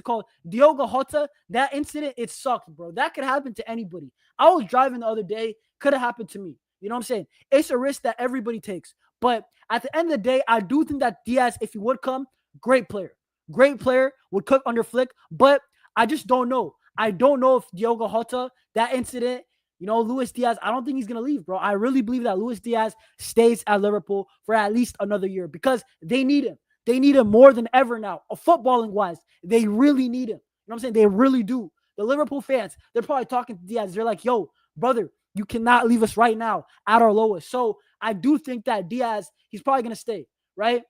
Jota, that incident, it sucked, bro. That could happen to anybody. I was driving the other day, could have happened to me. You know what I'm saying? It's a risk that everybody takes. But at the end of the day, I do think that Diaz, if he would come, great player. Great player, would cook under Flick. But I just don't know. I don't know if Diogo Jota, that incident, you know, Luis Diaz, I don't think he's going to leave, bro. I really believe that Luis Diaz stays at Liverpool for at least another year because they need him. They need him more than ever now. Footballing-wise, they really need him. You know what I'm saying? They really do. The Liverpool fans, they're probably talking to Diaz. They're like, yo, brother, you cannot leave us right now at our lowest. So I do think that Diaz, he's probably going to stay, right?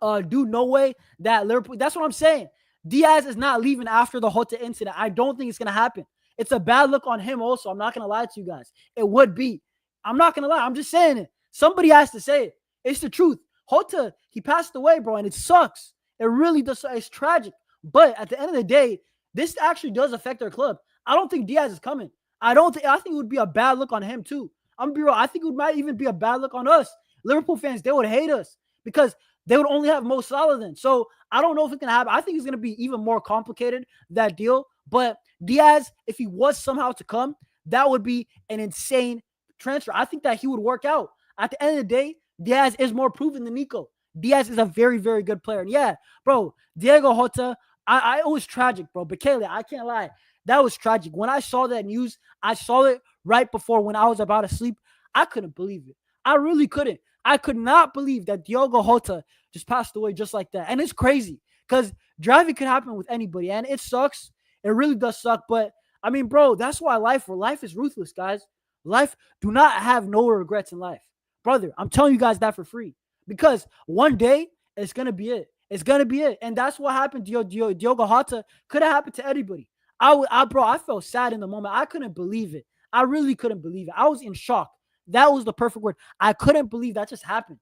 Dude, no way that Liverpool, that's what I'm saying. Diaz is not leaving after the Jota incident. I don't think it's going to happen. It's a bad look on him also. I'm not going to lie to you guys. It would be. I'm not going to lie. I'm just saying it. Somebody has to say it. It's the truth. Jota, he passed away, bro, and it sucks. It really does. It's tragic. But at the end of the day, this actually does affect their club. I don't think Diaz is coming. I think it would be a bad look on him too. I'm gonna be real. I think it might even be a bad look on us. Liverpool fans, they would hate us because they would only have Mo Salah then. So I don't know if it's gonna happen. I think it's gonna be even more complicated, that deal. But Diaz, if he was somehow to come, that would be an insane transfer. I think that he would work out. At the end of the day, Diaz is more proven than Nico. Diaz is a very, very good player. And yeah, bro, Diogo Jota, it was tragic, bro. But Kayla, I can't lie. That was tragic. When I saw that news, I saw it right before when I was about to sleep. I couldn't believe it. I really couldn't. I could not believe that Diogo Jota just passed away just like that. And it's crazy because driving could happen with anybody. And it sucks. It really does suck. But, I mean, bro, that's why life is ruthless, guys. Life, do not have no regrets in life. Brother, I'm telling you guys that for free. Because one day, it's going to be it. It's going to be it. And that's what happened to Diogo Jota. Could have happened to anybody. I felt sad in the moment. I couldn't believe it. I really couldn't believe it. I was in shock. That was the perfect word. I couldn't believe that just happened.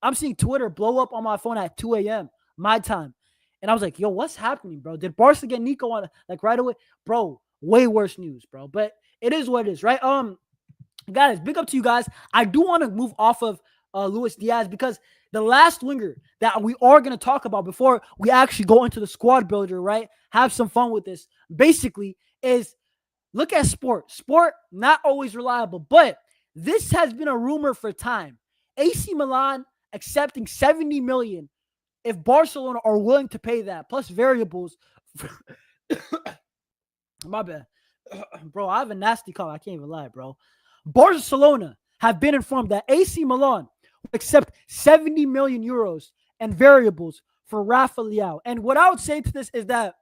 I'm seeing Twitter blow up on my phone at 2 a.m. my time. And I was like, yo, what's happening, bro? Did Barca get Nico on like right away? Bro, way worse news, bro. But it is what it is, right? Guys, big up to you guys. I do want to move off of Luis Diaz because the last winger that we are going to talk about before we actually go into the squad builder, right? Have some fun with this. Basically, is look at sport. Sport, not always reliable, but this has been a rumor for time. AC Milan accepting 70 million if Barcelona are willing to pay that, plus variables. My bad. Bro, I have a nasty call. I can't even lie, bro. Barcelona have been informed that AC Milan will accept 70 million euros and variables for Rafa Leao. And what I would say to this is that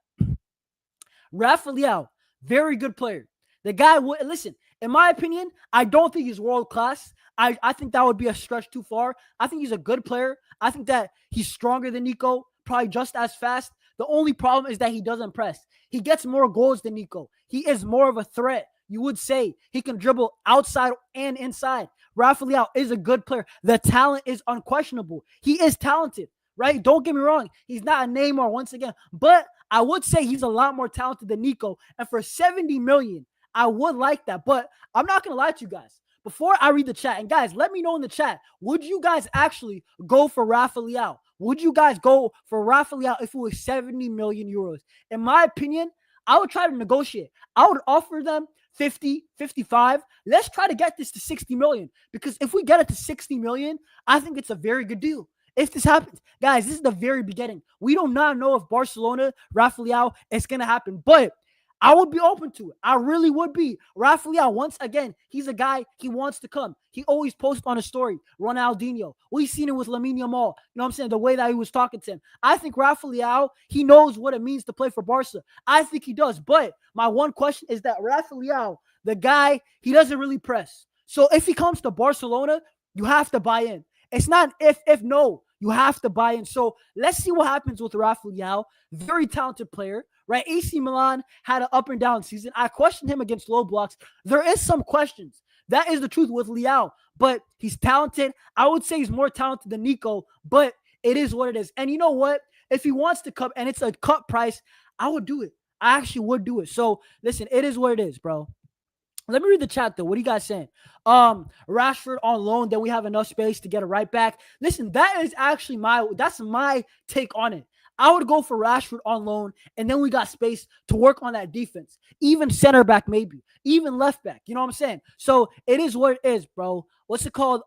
Rafa Leao, very good player. The guy would listen. In my opinion, I don't think he's world class. I think that would be a stretch too far. I think he's a good player. I think that he's stronger than Nico, probably just as fast. The only problem is that he doesn't press. He gets more goals than Nico. He is more of a threat. You would say he can dribble outside and inside. Rafa Leao is a good player. The talent is unquestionable. He is talented, right? Don't get me wrong. He's not a Neymar once again, but I would say he's a lot more talented than Nico. And for 70 million, I would like that. But I'm not going to lie to you guys. Before I read the chat, and guys, let me know in the chat, would you guys actually go for Rafa Leao? Would you guys go for Rafa Leao if it was 70 million euros? In my opinion, I would try to negotiate. I would offer them 50, 55. Let's try to get this to 60 million. Because if we get it to 60 million, I think it's a very good deal. If this happens, guys, this is the very beginning. We do not know if Barcelona, Rafa Leao, is going to happen. But I would be open to it. I really would be. Rafa Leao, once again, he's a guy, he wants to come. He always posts on a story. Ronaldinho. We've seen it with Lamine Yamal. You know what I'm saying? The way that he was talking to him. I think Rafa Leao, he knows what it means to play for Barca. I think he does. But my one question is that Rafa Leao, the guy, he doesn't really press. So if he comes to Barcelona, you have to buy in. It's not if no. You have to buy in. So let's see what happens with Rafa Leao. Very talented player, right? AC Milan had an up and down season. I questioned him against low blocks. There is some questions. That is the truth with Leao, but he's talented. I would say he's more talented than Nico, but it is what it is. And you know what? If he wants to cut and it's a cut price, I would do it. I actually would do it. So listen, it is what it is, bro. Let me read the chat though. What are you guys saying? Rashford on loan, then we have enough space to get a right back. Listen, that is actually that's my take on it. I would go for Rashford on loan, and then we got space to work on that defense. Even center back, maybe. Even left back. You know what I'm saying? So it is what it is, bro. What's it called?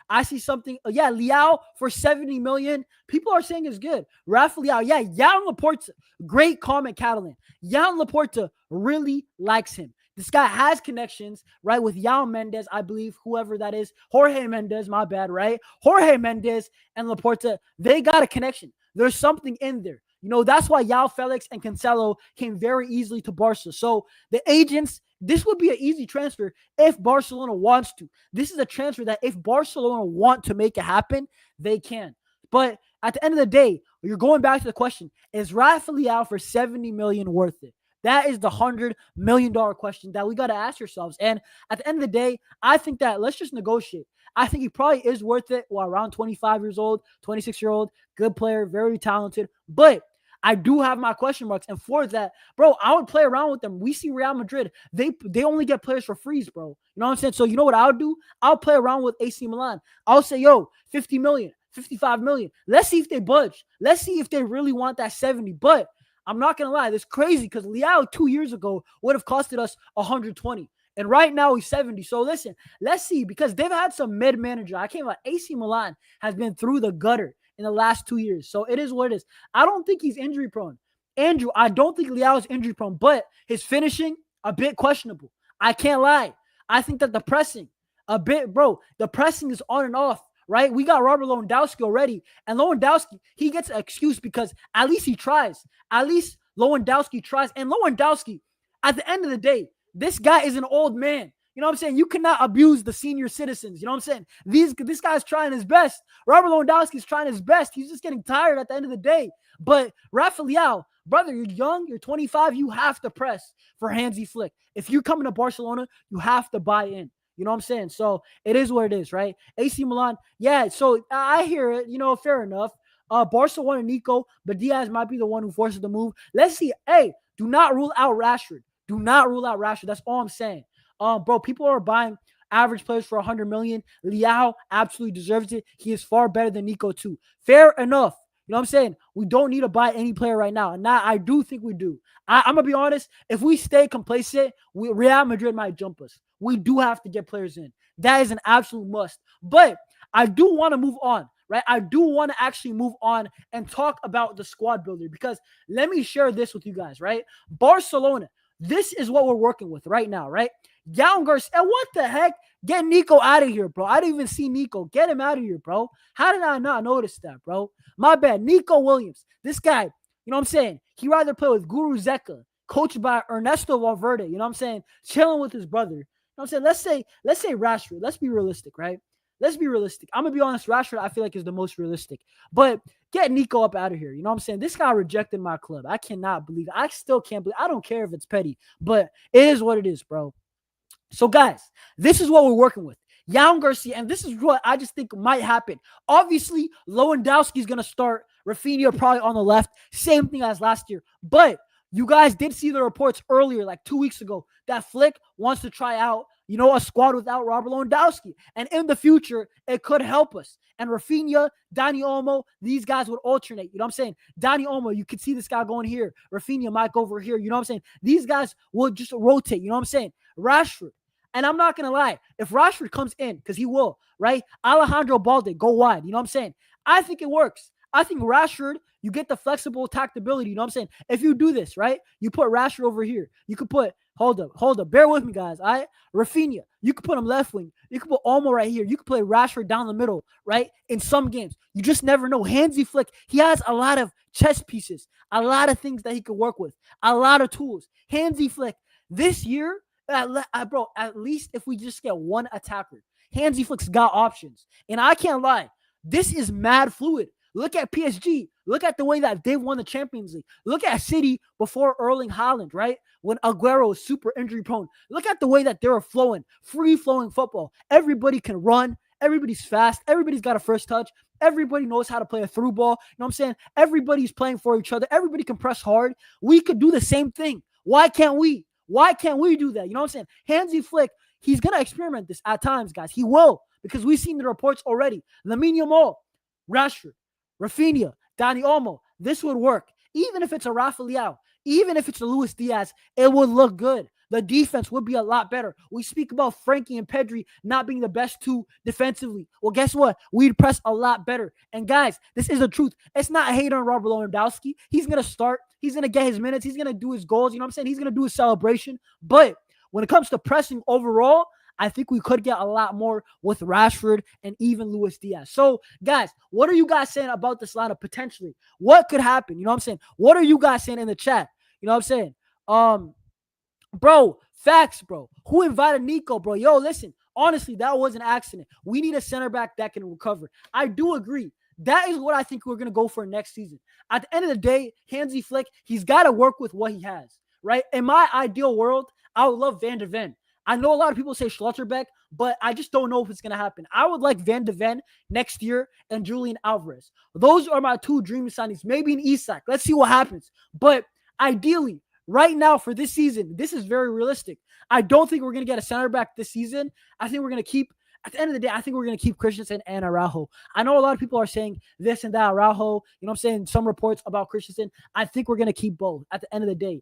I see something. Yeah, Leao for 70 million. People are saying it's good. Rafa Leao. Yeah, Joan Laporta. Great comment, Catalan. Joan Laporta really likes him. This guy has connections, right, with João Mendes, I believe, whoever that is. Jorge Mendes, my bad, right? Jorge Mendes and Laporta, they got a connection. There's something in there. You know, that's why João Felix and Cancelo came very easily to Barca. So the agents, this would be an easy transfer if Barcelona wants to. This is a transfer that if Barcelona want to make it happen, they can. But at the end of the day, you're going back to the question, is Rafa Leao for 70 million worth it? That is the $100 million question that we got to ask ourselves. And at the end of the day, I think that let's just negotiate. I think he probably is worth it. Well, around 25 years old, 26-year-old, good player, very talented. But I do have my question marks. And for that, bro, I would play around with them. We see Real Madrid. They only get players for frees, bro. You know what I'm saying? So you know what I'll do? I'll play around with AC Milan. I'll say, yo, 50 million, 55 million. Let's see if they budge. Let's see if they really want that 70. But I'm not going to lie. This is crazy because Leao 2 years ago would have costed us 120. And right now he's 70. So listen, let's see because they've had some mid-manager. I can't lie. AC Milan has been through the gutter in the last 2 years. So it is what it is. I don't think he's injury prone. Andrew, I don't think Leao is injury prone, but his finishing, a bit questionable. I can't lie. I think that the pressing, a bit, bro, the pressing is on and off. Right? We got Robert Lewandowski already. And Lewandowski, he gets an excuse because at least he tries. At least Lewandowski tries. And Lewandowski, at the end of the day, this guy is an old man. You know what I'm saying? You cannot abuse the senior citizens. You know what I'm saying? This guy's trying his best. Robert Lewandowski's trying his best. He's just getting tired at the end of the day. But Rafa Leao, brother, you're young, you're 25, you have to press for Hansi Flick. If you're coming to Barcelona, you have to buy in. You know what I'm saying? So it is what it is, right? AC Milan, yeah. So I hear it. You know, fair enough. Barca wanted Nico, but Diaz might be the one who forces the move. Let's see. Hey, do not rule out Rashford. Do not rule out Rashford. That's all I'm saying. Bro, people are buying average players for 100 million. Leao absolutely deserves it. He is far better than Nico too. Fair enough. You know what I'm saying? We don't need to buy any player right now. And now I do think we do. I'm going to be honest. If we stay complacent, Real Madrid might jump us. We do have to get players in. That is an absolute must. But I do want to move on, right? I do want to actually move on and talk about the squad builder because let me share this with you guys, right? Barcelona, this is what we're working with right now, right? Joan Garcia, what the heck? Get Nico out of here, bro. I didn't even see Nico. Get him out of here, bro. How did I not notice that, bro? My bad. Nico Williams. This guy, you know what I'm saying? He rather play with Guru Zeka, coached by Ernesto Valverde, you know what I'm saying? Chilling with his brother. I'm saying? Let's say Rashford. Let's be realistic, right? Let's be realistic. I'm gonna be honest. Rashford, I feel like is the most realistic. But get Nico up out of here. You know what I'm saying? This guy rejected my club. I cannot believe it. I still can't believe. I don't care if it's petty, but it is what it is, bro. So, guys, this is what we're working with. Yamal Garcia, and this is what I just think might happen. Obviously, Lewandowski is going to start. Rafinha probably on the left. Same thing as last year. But you guys did see the reports earlier, like 2 weeks ago, that Flick wants to try out, a squad without Robert Lewandowski. And in the future, it could help us. And Rafinha, Dani Olmo, these guys would alternate. You know what I'm saying? Dani Olmo, you could see this guy going here. Rafinha might go over here. You know what I'm saying? These guys will just rotate. You know what I'm saying? Rashford. And I'm not going to lie. If Rashford comes in, because he will, right? Alejandro Balde, go wide. You know what I'm saying? I think it works. I think Rashford, you get the flexible tactability. You know what I'm saying? If you do this, right? You put Rashford over here. You could put, hold up. Bear with me, guys. All right? Rafinha, you could put him left wing. You could put Olmo right here. You could play Rashford down the middle, right? In some games. You just never know. Hansi Flick, he has a lot of chess pieces, a lot of things that he could work with, a lot of tools. Hansi Flick, this year, bro, at least if we just get one attacker, Hansi Flick's got options. And I can't lie, this is mad fluid. Look at PSG. Look at the way that they've won the Champions League. Look at City before Erling Haaland, right? When Aguero was super injury prone. Look at the way that they're flowing, free-flowing football. Everybody can run. Everybody's fast. Everybody's got a first touch. Everybody knows how to play a through ball. You know what I'm saying? Everybody's playing for each other. Everybody can press hard. We could do the same thing. Why can't we? Why can't we do that? You know what I'm saying? Hansi Flick, he's going to experiment this at times, guys. He will, because we've seen the reports already. Lamine Yamal, Rashford, Rafinha, Dani Olmo, this would work. Even if it's a Rafa Leao, even if it's a Luis Diaz, it would look good. The defense would be a lot better. We speak about Frankie and Pedri not being the best two defensively. Well, guess what? We'd press a lot better. And guys, this is the truth. It's not hate on Robert Lewandowski. He's going to start. He's going to get his minutes. He's going to do his goals. You know what I'm saying? He's going to do his celebration. But when it comes to pressing overall, I think we could get a lot more with Rashford and even Luis Diaz. So, guys, what are you guys saying about this lineup potentially? What could happen? You know what I'm saying? What are you guys saying in the chat? You know what I'm saying? Bro, facts, bro. Who invited Nico, bro? Yo, listen, honestly, that was an accident. We need a center back that can recover. I do agree. That is what I think we're going to go for next season. At the end of the day, Hansi Flick, he's got to work with what he has, right? In my ideal world, I would love Van de Ven. I know a lot of people say Schlotterbeck, but I just don't know if it's going to happen. I would like Van de Ven next year and Julian Alvarez. Those are my two dream signings. Maybe an Isak. Let's see what happens. But ideally, right now for this season, this is very realistic. I don't think we're going to get a center back this season. I think we're going to keep, at the end of the day, I think we're going to keep Christensen and Araujo. I know a lot of people are saying this and that, Araujo. You know what I'm saying? Some reports about Christensen. I think we're going to keep both at the end of the day.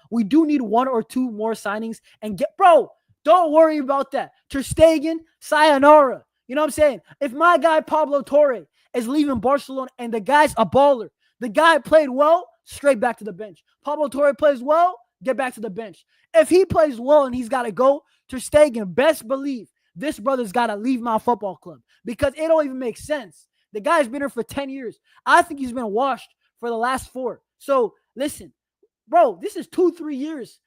We do need one or two more signings and bro, don't worry about that. Ter Stegen, sayonara. You know what I'm saying? If my guy Pablo Torre is leaving Barcelona and the guy's a baller, the guy played well, straight back to the bench. Pablo Torre plays well, get back to the bench. If he plays well and he's got to go, Ter Stegen, best believe this brother's got to leave my football club because it don't even make sense. The guy's been here for 10 years. I think he's been washed for the last 4. So listen, bro, this is 2-3 years.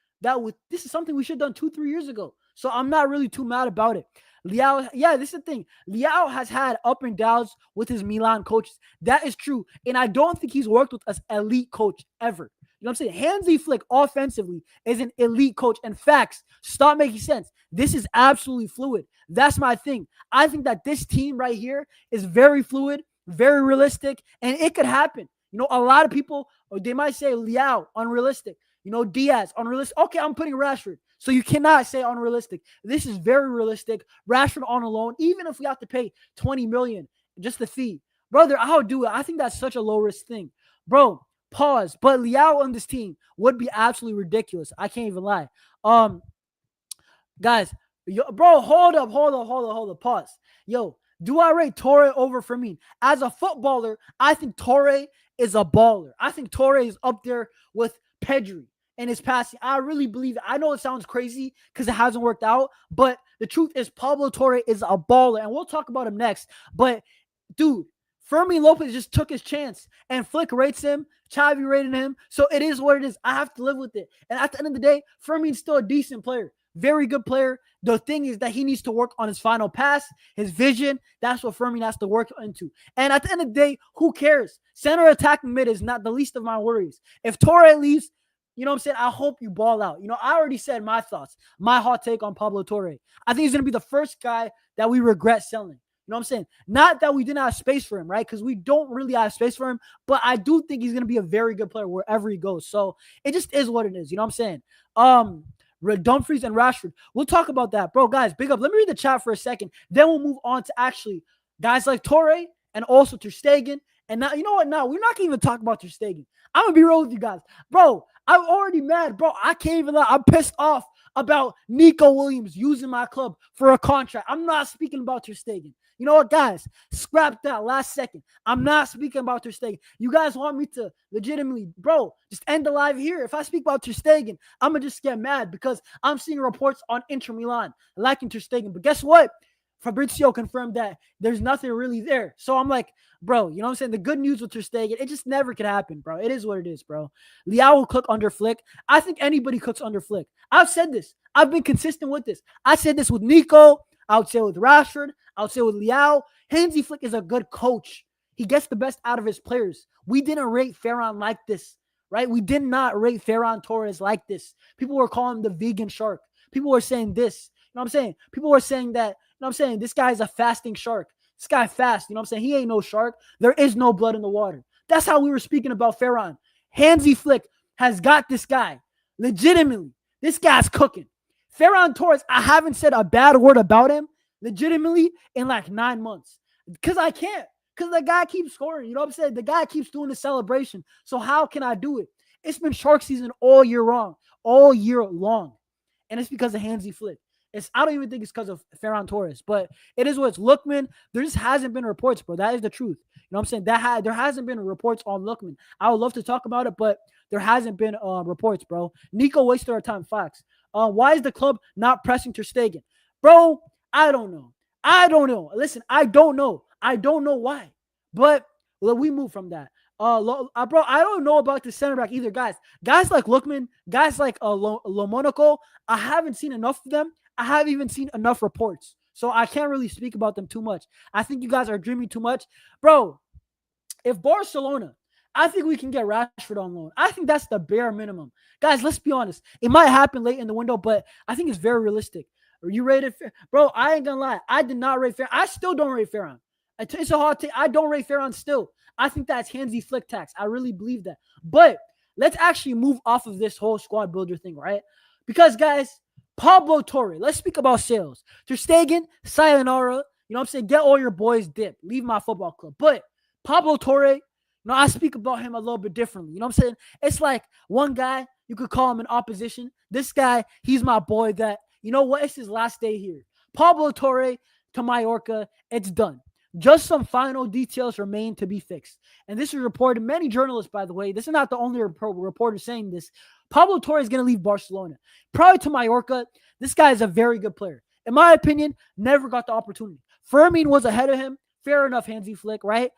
This is something we should have done 2-3 years ago. So I'm not really too mad about it. Leao, yeah, this is the thing. Leao has had up and downs with his Milan coaches. That is true. And I don't think he's worked with an elite coach ever. You know what I'm saying? Hansi Flick offensively is an elite coach. And facts stop making sense. This is absolutely fluid. That's my thing. I think that this team right here is very fluid, very realistic, and it could happen. You know, a lot of people, they might say Leao, unrealistic. You know, Diaz, unrealistic. Okay, I'm putting Rashford. So you cannot say unrealistic. This is very realistic. Rashford on a loan, even if we have to pay $20 million, just the fee. Brother, I'll do it. I think that's such a low-risk thing. Bro, pause. But Leao on this team would be absolutely ridiculous. I can't even lie. Guys, bro, hold up. Pause. Yo, do I rate Torre over Firmino? As a footballer, I think Torre is a baller. I think Torre is up there with Pedri and his passing. I really believe it. I know it sounds crazy because it hasn't worked out, but the truth is Pablo Torre is a baller, and we'll talk about him next. But, dude, Fermin Lopez just took his chance, and Flick rates him. Xavi rated him, so it is what it is. I have to live with it. And at the end of the day, Fermin's still a decent player. very good player. The thing is that he needs to work on his final pass, his vision. That's what Firmino has to work into. And at the end of the day, who cares? Center attacking mid is not the least of my worries. If Torre leaves, you know what I'm saying? I hope you ball out. You know, I already said my thoughts, my hot take on Pablo Torre. I think he's going to be the first guy that we regret selling. You know what I'm saying? Not that we didn't have space for him, right? Because we don't really have space for him. But I do think he's going to be a very good player wherever he goes. So it just is what it is. You know what I'm saying? Dumfries and Rashford. We'll talk about that. Bro, guys, big up. Let me read the chat for a second. Then we'll move on to actually guys like Torre and also Ter Stegen. And now, you know what? Now, we're not going to even talk about Ter Stegen. I'm going to be real with you guys. Bro, I'm already mad. Bro, I can't even lie. I'm pissed off about Nico Williams using my club for a contract. I'm not speaking about Ter Stegen. You know what, guys? Scrap that last second. I'm not speaking about Ter Stegen. You guys want me to legitimately, bro, just end the live here. If I speak about Ter Stegen, I'm going to just get mad because I'm seeing reports on Inter Milan liking Ter Stegen. But guess what? Fabrizio confirmed that there's nothing really there. So I'm like, bro, you know what I'm saying? The good news with Ter Stegen, it just never could happen, bro. It is what it is, bro. Leao will cook under Flick. I think anybody cooks under Flick. I've said this. I've been consistent with this. I said this with Nico. I would say with Rashford. I would say with Leao. Hansi Flick is a good coach. He gets the best out of his players. We didn't rate Ferran like this, right? We did not rate Ferran Torres like this. People were calling him the vegan shark. People were saying this. You know what I'm saying? People were saying that, you know what I'm saying? This guy's a fasting shark. This guy fast. You know what I'm saying? He ain't no shark. There is no blood in the water. That's how we were speaking about Ferran. Hansi Flick has got this guy. Legitimately. This guy's cooking. Ferran Torres, I haven't said a bad word about him legitimately in like 9 months. Because I can't. Because the guy keeps scoring. You know what I'm saying? The guy keeps doing the celebration. So how can I do it? It's been shark season all year long. All year long. And it's because of Hansi Flick. I don't even think it's because of Ferran Torres, but it is what it's. Lookman, there just hasn't been reports, bro. That is the truth. You know what I'm saying? There hasn't been reports on Lookman. I would love to talk about it, but there hasn't been reports, bro. Nico wasted our time. Facts. Why is the club not pressing Ter Stegen? Bro, I don't know. Listen, I don't know. I don't know why. But we move from that. Bro, I don't know about the center back either, guys. Guys like Lookman, guys like Lomonaco, I haven't seen enough of them. I haven't even seen enough reports. So I can't really speak about them too much. I think you guys are dreaming too much. Bro, if Barcelona, I think we can get Rashford on loan. I think that's the bare minimum. Guys, let's be honest. It might happen late in the window, but I think it's very realistic. Are you rated? Bro, I ain't going to lie. I did not rate Ferran. I still don't rate Ferran. It's a hard take. I don't rate Ferran still. I think that's Hansi Flick tax. I really believe that. But let's actually move off of this whole squad builder thing, right? Because, guys, Pablo Torre, let's speak about sales. Ter Stegen, sayonara. You know what I'm saying? Get all your boys dip. Leave my football club. But Pablo Torre, I speak about him a little bit differently. You know what I'm saying? It's like one guy, you could call him an opposition. This guy, he's my boy that, you know what? It's his last day here. Pablo Torre to Mallorca, it's done. Just some final details remain to be fixed. And this is reported. Many journalists, by the way, this is not the only reporter saying this. Pablo Torre is going to leave Barcelona. Probably to Mallorca. This guy is a very good player. In my opinion, never got the opportunity. Fermin was ahead of him. Fair enough, Hansi Flick, right?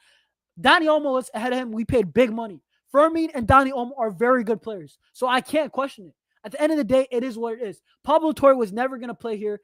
Dani Olmo was ahead of him. We paid big money. Fermin and Dani Olmo are very good players. So I can't question it. At the end of the day, it is what it is. Pablo Torre was never going to play here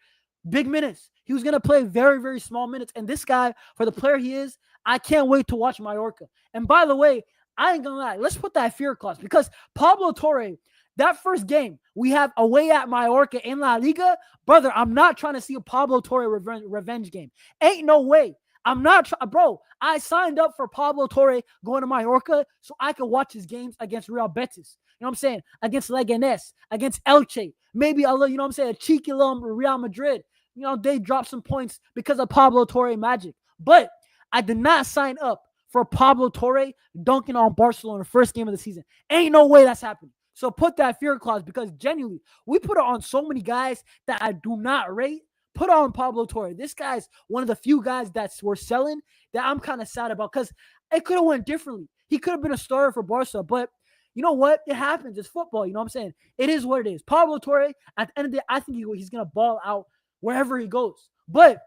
big minutes. He was going to play very, very small minutes. And this guy, for the player he is, I can't wait to watch Mallorca. And by the way, I ain't going to lie. Let's put that fear clause because Pablo Torre, that first game we have away at Mallorca in La Liga, brother, I'm not trying to see a Pablo Torre revenge game. Ain't no way. I'm not bro, I signed up for Pablo Torre going to Mallorca so I could watch his games against Real Betis. You know what I'm saying? Against Leganés, against Elche. Maybe a little, you know what I'm saying, a cheeky little Real Madrid. You know, they dropped some points because of Pablo Torre magic. But I did not sign up for Pablo Torre dunking on Barcelona first game of the season. Ain't no way that's happening. So put that fear clause because genuinely, we put it on so many guys that I do not rate. Put on Pablo Torre. This guy's one of the few guys that we're selling that I'm kind of sad about because it could have went differently. He could have been a starter for Barca, but you know what? It happens. It's football. You know what I'm saying? It is what it is. Pablo Torre, at the end of the day, I think he's going to ball out wherever he goes. But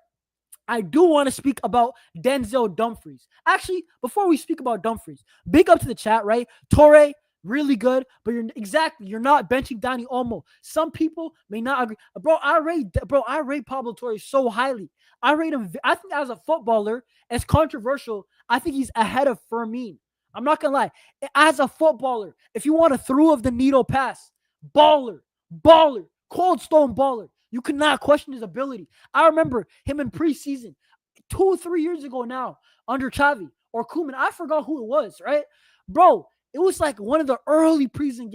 I do want to speak about Denzel Dumfries. Actually, before we speak about Dumfries, big up to the chat, right? Torre, really good, but you're not benching Dani Olmo. Some people may not agree. I rate Pablo Torre so highly. I rate him. I think as a footballer, as controversial, I think he's ahead of Fermin. I'm not gonna lie. As a footballer, if you want a through of the needle pass, baller, baller, cold stone baller. You cannot question his ability. I remember him in preseason 2-3 years ago now under Xavi or Koeman. I forgot who it was, right? Bro, it was like one of the early preseason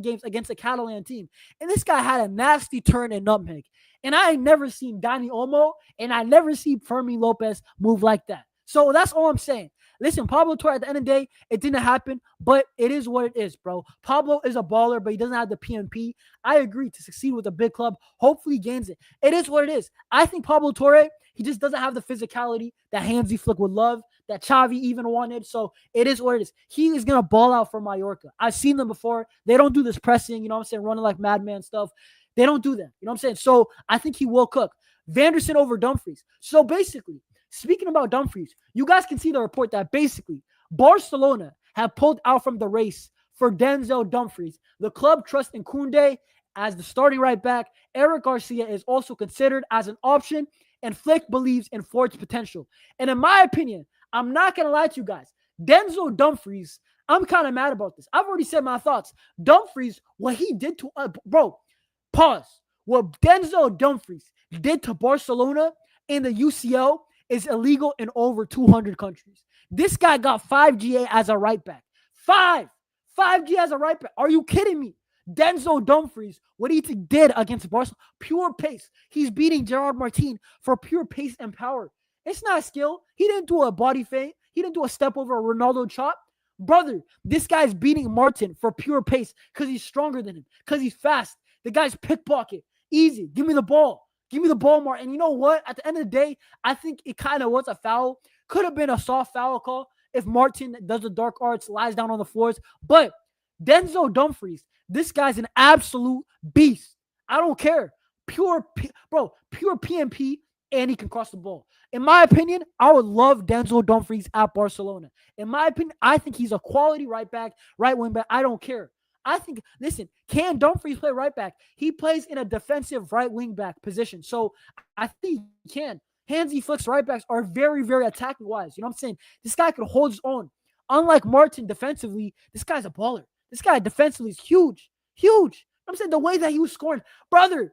games against a Catalan team. And this guy had a nasty turn and nutmeg. And I ain't never seen Dani Olmo and I never seen Fermi Lopez move like that. So that's all I'm saying. Listen, Pablo Torre, at the end of the day, it didn't happen, but it is what it is, bro. Pablo is a baller, but he doesn't have the PMP. I agree, to succeed with a big club. Hopefully he gains it. It is what it is. I think Pablo Torre, he just doesn't have the physicality that Hansi Flick would love, that Xavi even wanted. So it is what it is. He is going to ball out for Mallorca. I've seen them before. They don't do this pressing, you know what I'm saying, running like madman stuff. They don't do that. You know what I'm saying? So I think he will cook. Vanderson over Dumfries. So basically, speaking about Dumfries, you guys can see the report that basically Barcelona have pulled out from the race for Denzel Dumfries. The club trusts in Koundé as the starting right back. Eric Garcia is also considered as an option, and Flick believes in Ford's potential. And in my opinion, I'm not going to lie to you guys, Denzel Dumfries, I'm kind of mad about this. I've already said my thoughts. Dumfries, what he did to bro, pause. What Denzel Dumfries did to Barcelona in the UCL is illegal in over 200 countries. This guy got 5 GA as a right back. 5 GA as a right back. Are you kidding me? Denzel Dumfries, what he did against Barcelona, pure pace. He's beating Gerard Martin for pure pace and power. It's not skill. He didn't do a body feint. He didn't do a step over a Ronaldo chop. Brother, this guy's beating Martin for pure pace because he's stronger than him, because he's fast. The guy's pickpocket. Easy. Give me the ball. Give me the ball, Martin. And you know what? At the end of the day, I think it kind of was a foul. Could have been a soft foul call if Martin does the dark arts, lies down on the floors. But Denzel Dumfries, this guy's an absolute beast. I don't care. Pure PMP, and he can cross the ball. In my opinion, I would love Denzel Dumfries at Barcelona. In my opinion, I think he's a quality right back, right wing back. I don't care. I think, listen, can Dumfries play right back? He plays in a defensive right wing back position. So I think he can. Hansi Flick's right backs are very, very attacking wise. You know what I'm saying? This guy could hold his own. Unlike Martin defensively, this guy's a baller. This guy defensively is huge. Huge. I'm saying the way that he was scoring. Brother,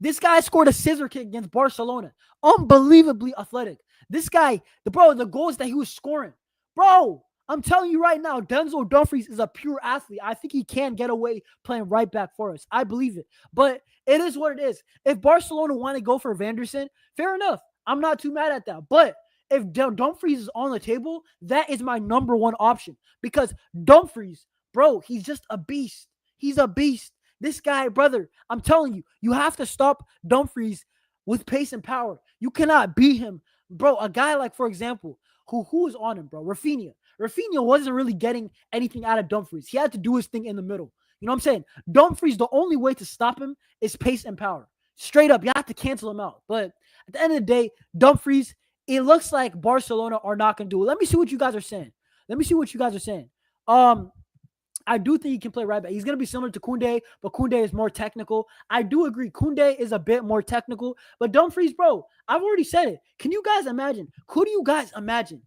this guy scored a scissor kick against Barcelona. Unbelievably athletic. This guy, the goals that he was scoring. Bro, I'm telling you right now, Denzel Dumfries is a pure athlete. I think he can get away playing right back for us. I believe it. But it is what it is. If Barcelona want to go for Vanderson, fair enough. I'm not too mad at that. But if Dumfries is on the table, that is my number one option. Because Dumfries, bro, he's just a beast. He's a beast. This guy, brother, I'm telling you, you have to stop Dumfries with pace and power. You cannot beat him. Bro, a guy like, for example, who is on him, bro? Rafinha. Rafinha wasn't really getting anything out of Dumfries. He had to do his thing in the middle. You know what I'm saying? Dumfries, the only way to stop him is pace and power. Straight up, you have to cancel him out. But at the end of the day, Dumfries, it looks like Barcelona are not going to do it. Let me see what you guys are saying. I do think he can play right back. He's going to be similar to Koundé, but Koundé is more technical. I do agree. Koundé is a bit more technical, but Dumfries, bro, I've already said it. Can you guys imagine? Could you guys imagine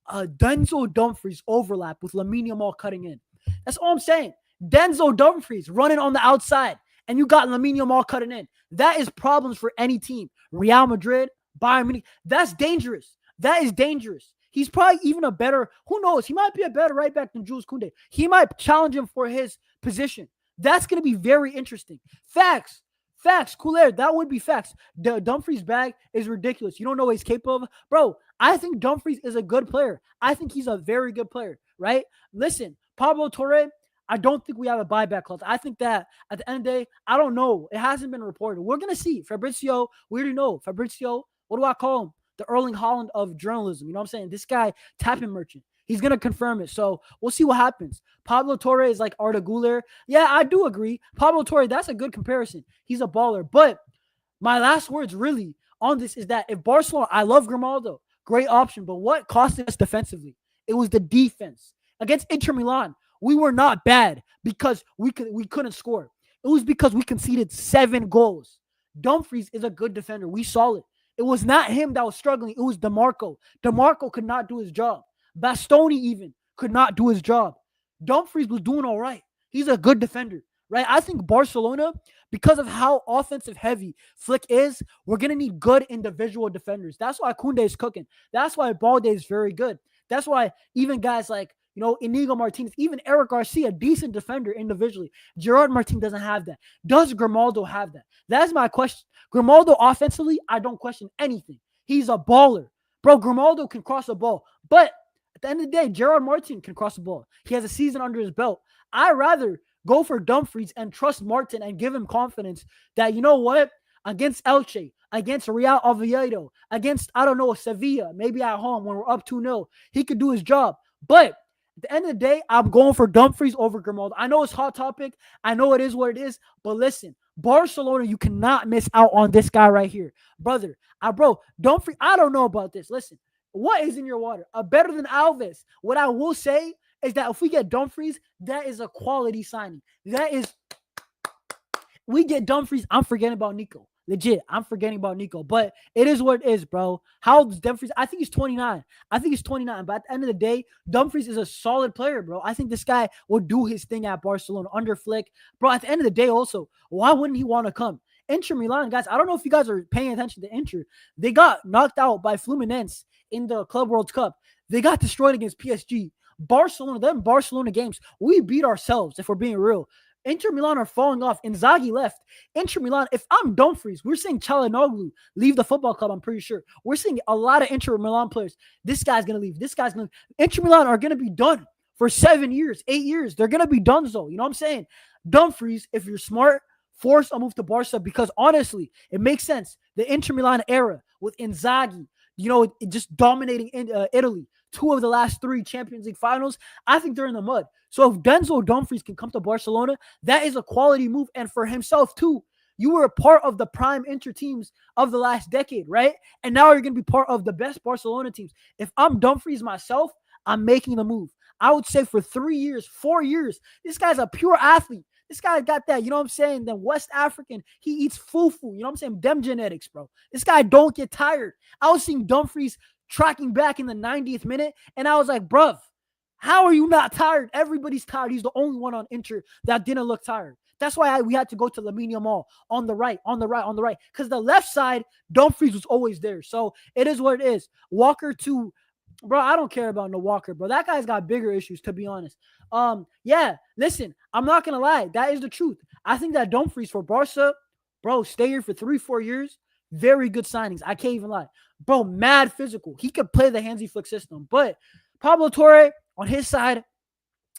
Denzel Dumfries overlap with Lamine Yamal cutting in? That's all I'm saying. Denzel Dumfries running on the outside, and you got Lamine Yamal cutting in. That is problems for any team. Real Madrid, Bayern Munich. That's dangerous. That is dangerous. He's probably even a better, who knows? He might be a better right back than Jules Koundé. He might challenge him for his position. That's going to be very interesting. Facts. Culers, that would be facts. Dumfries' bag is ridiculous. You don't know what he's capable of. Bro, I think Dumfries is a good player. I think he's a very good player, right? Listen, Pablo Torre, I don't think we have a buyback clause. I think that at the end of the day, I don't know. It hasn't been reported. We're going to see. Fabrizio, we already know. Fabrizio, what do I call him? The Erling Haaland of journalism. You know what I'm saying? This guy, tapping merchant. He's going to confirm it. So we'll see what happens. Pablo Torre is like Arda Güler. Yeah, I do agree. Pablo Torre, that's a good comparison. He's a baller. But my last words really on this is that if Barcelona, I love Grimaldo. Great option. But what costed us defensively? It was the defense. Against Inter Milan, we were not bad because we couldn't score. It was because we conceded 7 goals. Dumfries is a good defender. We saw it. It was not him that was struggling. It was DeMarco. DeMarco could not do his job. Bastoni even could not do his job. Dumfries was doing all right. He's a good defender, right? I think Barcelona, because of how offensive heavy Flick is, we're going to need good individual defenders. That's why Koundé is cooking. That's why Balde is very good. That's why even guys like, Inigo Martinez, even Eric Garcia, decent defender individually. Gerard Martin doesn't have that. Does Grimaldo have that? That's my question. Grimaldo offensively, I don't question anything. He's a baller. Bro, Grimaldo can cross a ball. But at the end of the day, Gerard Martin can cross the ball. He has a season under his belt. I'd rather go for Dumfries and trust Martin and give him confidence that, you know what, against Elche, against Real Oviedo, against, Sevilla, maybe at home when we're up 2-0, he could do his job. But at the end of the day, I'm going for Dumfries over Grimaldo. I know it's hot topic. I know it is what it is. But listen, Barcelona, you cannot miss out on this guy right here. Brother, Dumfries, I don't know about this. Listen, what is in your water? Better than Alves. What I will say is that if we get Dumfries, that is a quality signing. We get Dumfries, I'm forgetting about Nico. Legit, I'm forgetting about Nico. But it is what it is, bro. How old is Dumfries? I think he's 29. But at the end of the day, Dumfries is a solid player, bro. I think this guy will do his thing at Barcelona under Flick. Bro, at the end of the day also, why wouldn't he want to come? Inter Milan, guys, I don't know if you guys are paying attention to Inter. They got knocked out by Fluminense in the Club World Cup. They got destroyed against PSG. Barcelona games, we beat ourselves, if we're being real. Inter Milan are falling off. Inzaghi left. Inter Milan, if I'm Dumfries, we're seeing Çalhanoğlu leave the football club, I'm pretty sure. We're seeing a lot of Inter Milan players. This guy's going to leave. Inter Milan are going to be done for 7 years, 8 years. They're going to be done, so. You know what I'm saying? Dumfries, if you're smart, force a move to Barca because, honestly, it makes sense. The Inter Milan era with Inzaghi, just dominating Italy. 2 of the last 3 Champions League finals, I think they're in the mud. So if Denzel Dumfries can come to Barcelona, that is a quality move. And for himself too, you were a part of the prime Inter teams of the last decade, right? And now you're going to be part of the best Barcelona teams. If I'm Dumfries myself, I'm making the move. I would say for 3 years, 4 years, this guy's a pure athlete. This guy got that, Then West African, he eats fufu, Them genetics, bro. This guy don't get tired. I was seeing Dumfries tracking back in the 90th minute, and I was like, bruv, how are you not tired? Everybody's tired. He's the only one on Inter that didn't look tired. That's why we had to go to Lamine Yamal on the right. Because the left side, Dumfries was always there. So it is what it is. Walker too. Bro, I don't care about no Walker, bro. That guy's got bigger issues, to be honest. Yeah, listen, I'm not going to lie. That is the truth. I think that Dumfries for Barca, bro, stay here for 3-4 years. Very good signings. I can't even lie. Bro, mad physical. He could play the Hansi Flick system. But Pablo Torre, on his side,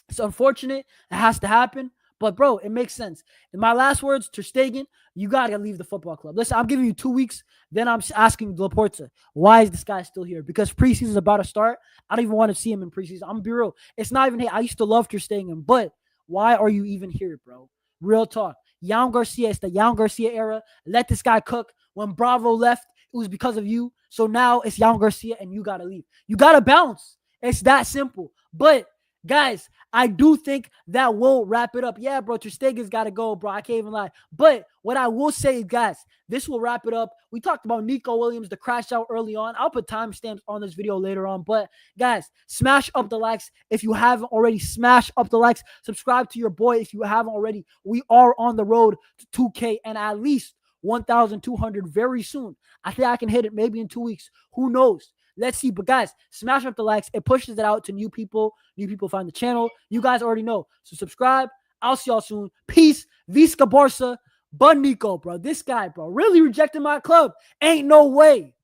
it's unfortunate. It has to happen. But, bro, it makes sense. In my last words, Ter Stegen, you got to leave the football club. Listen, I'm giving you 2 weeks. Then I'm asking Laporta, why is this guy still here? Because preseason is about to start. I don't even want to see him in preseason. I'm going to be real. It's not even, hey, I used to love Ter Stegen, but why are you even here, bro? Real talk. Yamal Garcia, it's the Yamal Garcia era. Let this guy cook. When Bravo left, it was because of you. So now it's Yamal Garcia, and you got to leave. You got to bounce. It's that simple. But, guys, I do think that will wrap it up. Yeah, bro, Ter Stegen's got to go, bro. I can't even lie. But what I will say is, guys, this will wrap it up. We talked about Nico Williams, the crash out early on. I'll put timestamps on this video later on. But, guys, smash up the likes. If you haven't already, smash up the likes. Subscribe to your boy if you haven't already. We are on the road to 2K and at least 1,200 very soon. I think I can hit it maybe in 2 weeks. Who knows? Let's see. But, guys, smash up the likes. It pushes it out to new people. New people find the channel. You guys already know. So subscribe. I'll see y'all soon. Peace. Visca Barça. But Nico, bro. This guy, bro, really rejected my club. Ain't no way.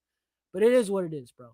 But it is what it is, bro.